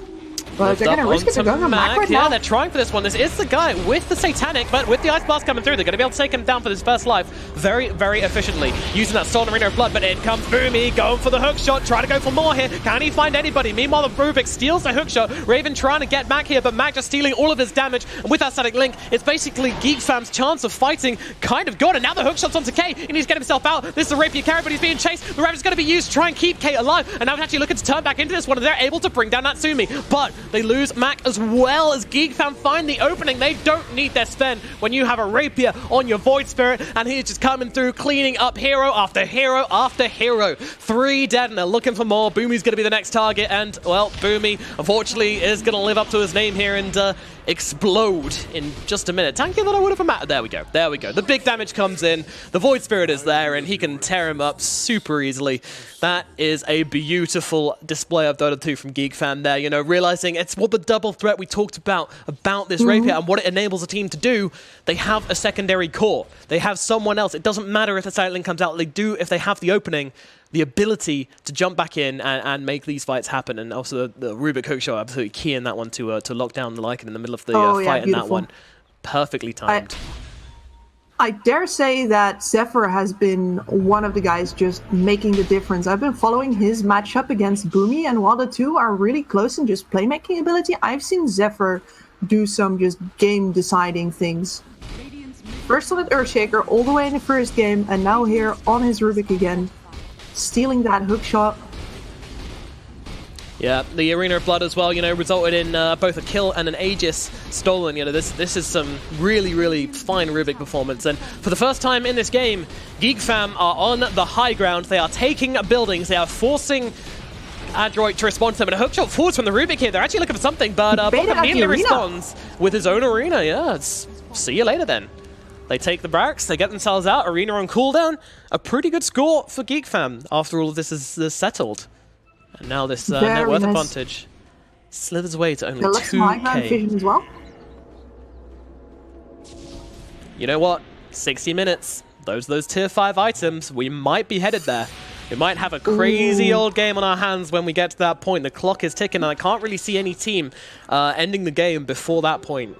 But they're going to risk it. They're going on Mac right now. They're trying for this one. This is the guy with the Satanic, but with the Ice Blast coming through, they're going to be able to take him down for this first life very, very efficiently. Using that Stolen Arena of Blood, but in comes Boomy, going for the hook shot, trying to go for more here. Can he find anybody? Meanwhile, the Rubik steals the hook shot. Raven trying to get Mac here, but Mac just stealing all of his damage. And with that static link, it's basically Geek fam's chance of fighting kind of gone. And now the hook shot's onto K. He needs to get himself out. This is a rapier carry, but he's being chased. The Raven's going to be used to try and keep K alive. And now he's actually looking to turn back into this one, and they're able to bring down Natsumi. But they lose Mac as well as Geek fam find the opening. They don't need their Sven when you have a rapier on your Void Spirit, and he's just coming through, cleaning up hero after hero after hero. 3 dead, and they're looking for more. Boomy's going to be the next target, and, well, Boomy, unfortunately, is going to live up to his name here and explode in just a minute. Tankier than I would have imagined. There we go. There we go. The big damage comes in. The Void Spirit is there, and he can tear him up super easily. That is a beautiful display of Dota 2 from Geek fam there. You know, realizing it's what the double threat we talked about this rapier and what it enables a team to do. They have a secondary core. They have someone else. It doesn't matter if the silent link comes out. They do if they have the opening, the ability to jump back in and make these fights happen. And also the Rubik hook shot, absolutely key in that one to lock down the Lycan in the middle of the fight in that one. Perfectly timed. I dare say that Zephyr has been one of the guys just making the difference. I've been following his matchup against Boomy, and while the two are really close in just playmaking ability, I've seen Zephyr do some just game-deciding things. First on that Earthshaker all the way in the first game, and now here on his Rubik again, stealing that hook shot. Yeah, the Arena of Blood as well, you know, resulted in both a kill and an Aegis stolen. You know, this is some really, really fine Rubik performance. And for the first time in this game, Geek fam are on the high ground. They are taking buildings. They are forcing Adroit to respond to them. And a hookshot forwards from the Rubik here. They're actually looking for something, but Bob immediately responds with his own Arena. Yeah, see you later then. They take the barracks, they get themselves out, Arena on cooldown. A pretty good score for Geek fam after all of this is settled. And now this net worth advantage slithers away to only 2k. Vision as well. You know what? 60 minutes. Those tier 5 items, we might be headed there. We might have a crazy old game on our hands when we get to that point. The clock is ticking, and I can't really see any team ending the game before that point.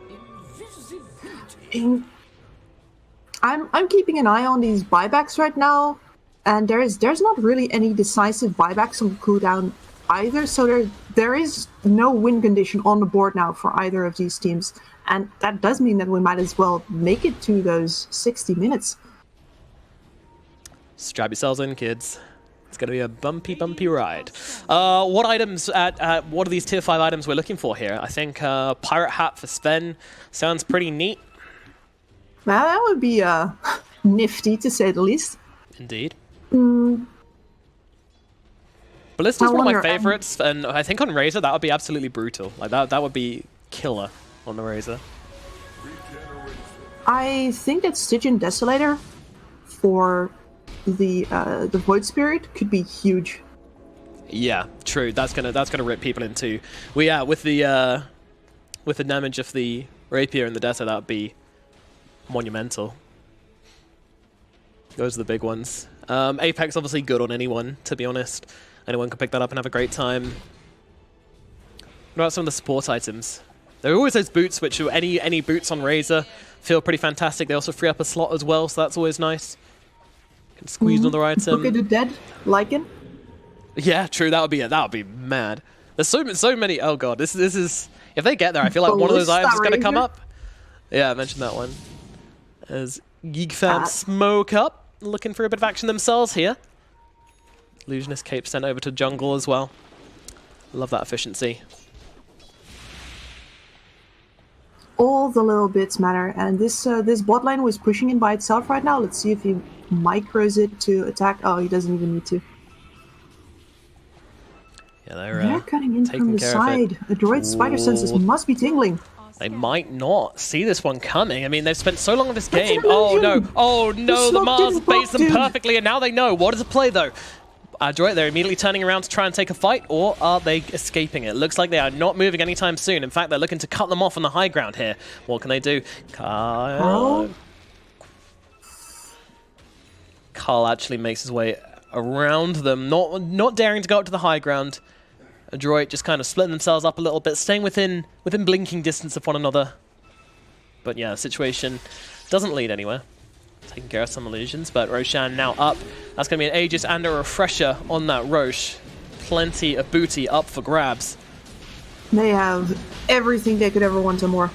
I'm keeping an eye on these buybacks right now. And there's not really any decisive buybacks on cooldown either, so there is no win condition on the board now for either of these teams. And that does mean that we might as well make it to those 60 minutes. Strap yourselves in, kids. It's going to be a bumpy, bumpy ride. What items, what are these tier 5 items we're looking for here? I think Pirate Hat for Sven sounds pretty neat. Well, that would be nifty to say the least. Indeed. Ballista's one of my favorites, and I think on Razor that would be absolutely brutal. Like that would be killer on the Razor. I think that Stygian Desolator for the Void Spirit could be huge. Yeah, true. That's gonna rip people in two. Well, yeah, with the damage of the Rapier in the Desert, that would be monumental. Those are the big ones. Apex obviously good on anyone, to be honest. Anyone can pick that up and have a great time. What about some of the support items? There are always those boots, which are any boots on Razor feel pretty fantastic. They also free up a slot as well, so that's always nice. Can squeeze another item. Look at the dead, Lycan. Yeah, true. That would be mad. There's so many. Oh god, this is. If they get there, I feel like one of those items is going to come up. Yeah, I mentioned that one. As Geek fam smoke up. Looking for a bit of action themselves here. Illusionist Cape sent over to jungle as well. Love that efficiency. All the little bits matter, and this bot lane was pushing in by itself right now. Let's see if he micros it to attack. Oh, he doesn't even need to. Yeah, they're cutting in from the side. Adroit spider senses must be tingling. They might not see this one coming. I mean, they've spent so long on this game. Oh no, the Mars baits them perfectly, and now they know. What is the play though? Adroit, they're immediately turning around to try and take a fight, or are they escaping it? Looks like they are not moving anytime soon. In fact, they're looking to cut them off on the high ground here. What can they do? Carl actually makes his way around them, not daring to go up to the high ground. Adroit just kind of splitting themselves up a little bit, staying within blinking distance of one another. But yeah, the situation doesn't lead anywhere. Taking care of some illusions, but Roshan now up. That's going to be an Aegis and a refresher on that Rosh. Plenty of booty up for grabs. They have everything they could ever want and more.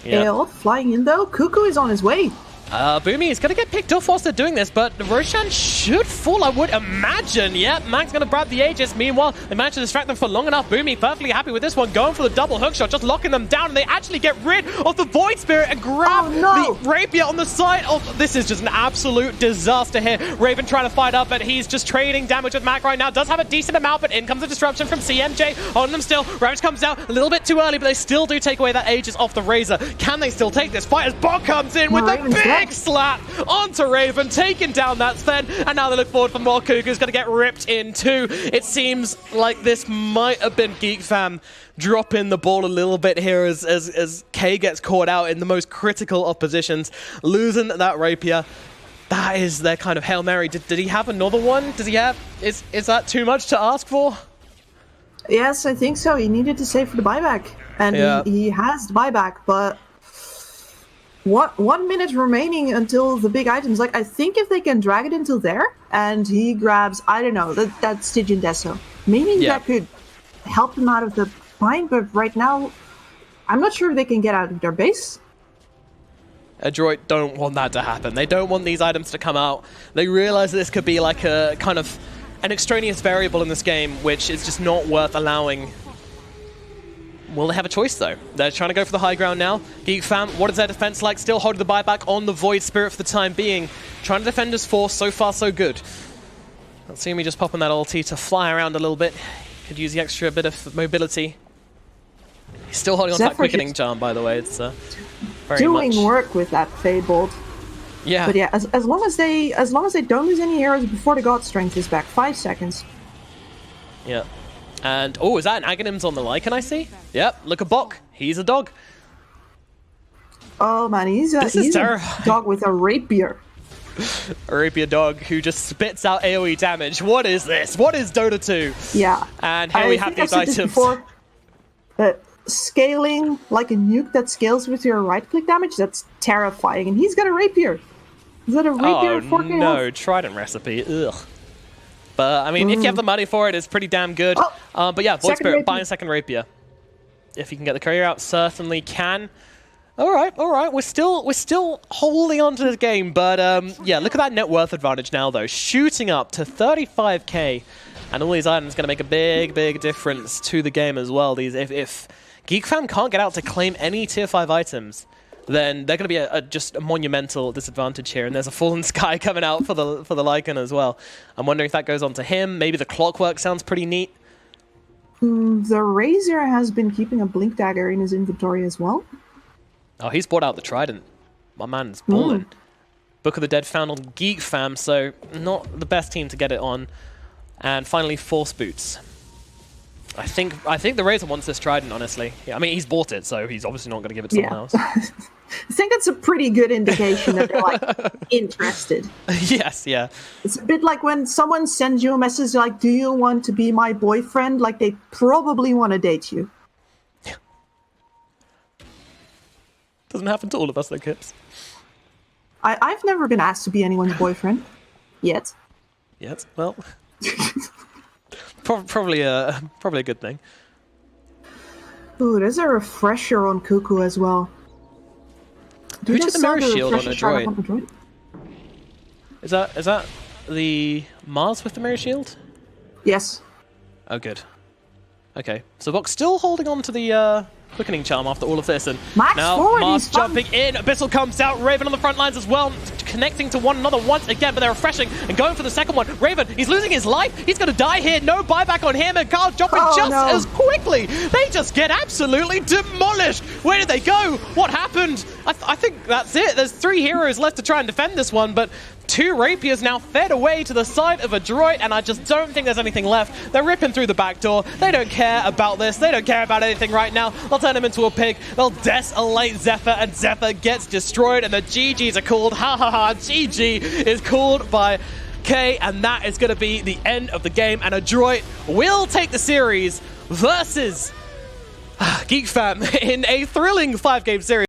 Yep. Flying in though. Cuckoo is on his way. Boomy is going to get picked off whilst they're doing this, but Roshan should fall, I would imagine. Yep, Mag's going to grab the Aegis. Meanwhile, they managed to distract them for long enough. Boomy perfectly happy with this one, going for the double hookshot, just locking them down, and they actually get rid of the Void Spirit and grab the Rapier on the side of... This is just an absolute disaster here. Raven trying to fight up, but he's just trading damage with Mag right now. Does have a decent amount, but in comes a disruption from CMJ on them still. Ravage comes out a little bit too early, but they still do take away that Aegis off the Razor. Can they still take this fight as Bot comes in with a big slap onto Raven, taking down that Sven, and now they look forward for more. Cuckoo's going to get ripped in two. It seems like this might have been Geek fam dropping the ball a little bit here as K gets caught out in the most critical of positions, losing that Rapier. That is their kind of Hail Mary. Did he have another one? Does he have... Is that too much to ask for? Yes, I think so. He needed to save for the buyback, and he has the buyback, but 1 minute remaining until the big items. Like, I think if they can drag it until there, and he grabs, I don't know, that Stygian Deso, maybe that could help him out of the bind, but right now, I'm not sure they can get out of their base. Adroit don't want that to happen. They don't want these items to come out. They realize that this could be like a kind of an extraneous variable in this game, which is just not worth allowing. Will they have a choice, though? They're trying to go for the high ground now. Geek fam, what is their defense like? Still holding the buyback on the Void Spirit for the time being. Trying to defend his force. So far, so good. Let's see me just popping that ulti to fly around a little bit. Could use the extra bit of mobility. He's still holding on to that quickening charm, by the way. It's very doing much work with that Fabled. Yeah. But yeah, as long as they don't lose any heroes before the God Strength is back, 5 seconds. Yeah. And, oh, is that an Aghanims on the Lycan, I see? Yep, look at Bok. He's a dog. Oh man, he's a dog with a rapier. A rapier dog who just spits out AoE damage. What is this? What is Dota 2? Yeah. And here we have these items. Scaling like a nuke that scales with your right-click damage, that's terrifying. And he's got a rapier. Is that a rapier? Oh, 4K no. health? Trident recipe. Ugh. But, I mean, if you have the money for it, it's pretty damn good. But yeah, Void Spirit, buy a second rapier. If you can get the courier out, certainly can. All right. We're still holding on to this game, but yeah, look at that net worth advantage now, though. Shooting up to 35k, and all these items going to make a big difference to the game as well. If Geek Fam can't get out to claim any tier 5 items, then they're going to be just a monumental disadvantage here. And there's a Fallen Sky coming out for the Lycan as well. I'm wondering if that goes on to him. Maybe the Clockwork sounds pretty neat. The Razor has been keeping a Blink Dagger in his inventory as well. Oh, he's brought out the Trident. My man's balling. Book of the Dead found on Geek Fam, so not the best team to get it on. And finally, Force Boots. I think the Razor wants this Trident, honestly. Yeah, I mean, he's bought it, so he's obviously not going to give it to someone else. I think that's a pretty good indication that they're, like, interested. Yes, yeah. It's a bit like when someone sends you a message like, do you want to be my boyfriend? Like, they probably want to date you. Doesn't happen to all of us, though, kids. I've never been asked to be anyone's boyfriend. Yet. Yet? Well... Probably a good thing. Ooh, there's a refresher on Cuckoo as well. Who took the Mirror Shield on Adroit? Is that the Mars with the Mirror Shield? Yes. Oh, good. Okay, so Vox still holding on to the quickening charm after all of this, and Max now forward, Mars jumping in. Abyssal comes out. Raven on the front lines as well, connecting to one another once again, but they're refreshing and going for the second one. Raven, he's losing his life. He's going to die here. No buyback on him, and Carl jumping as quickly. They just get absolutely demolished. Where did they go? What happened? I think that's it. There's 3 heroes left to try and defend this one, but 2 rapiers now fed away to the side of Adroit, and I just don't think there's anything left. They're ripping through the back door. They don't care about this. They don't care about anything right now. They'll turn him into a pig. They'll desolate Zephyr, and Zephyr gets destroyed, and the GGs are called. Ha ha ha. GG is called by K, and that is going to be the end of the game, and Adroit will take the series versus Geek Fam in a thrilling 5-game series.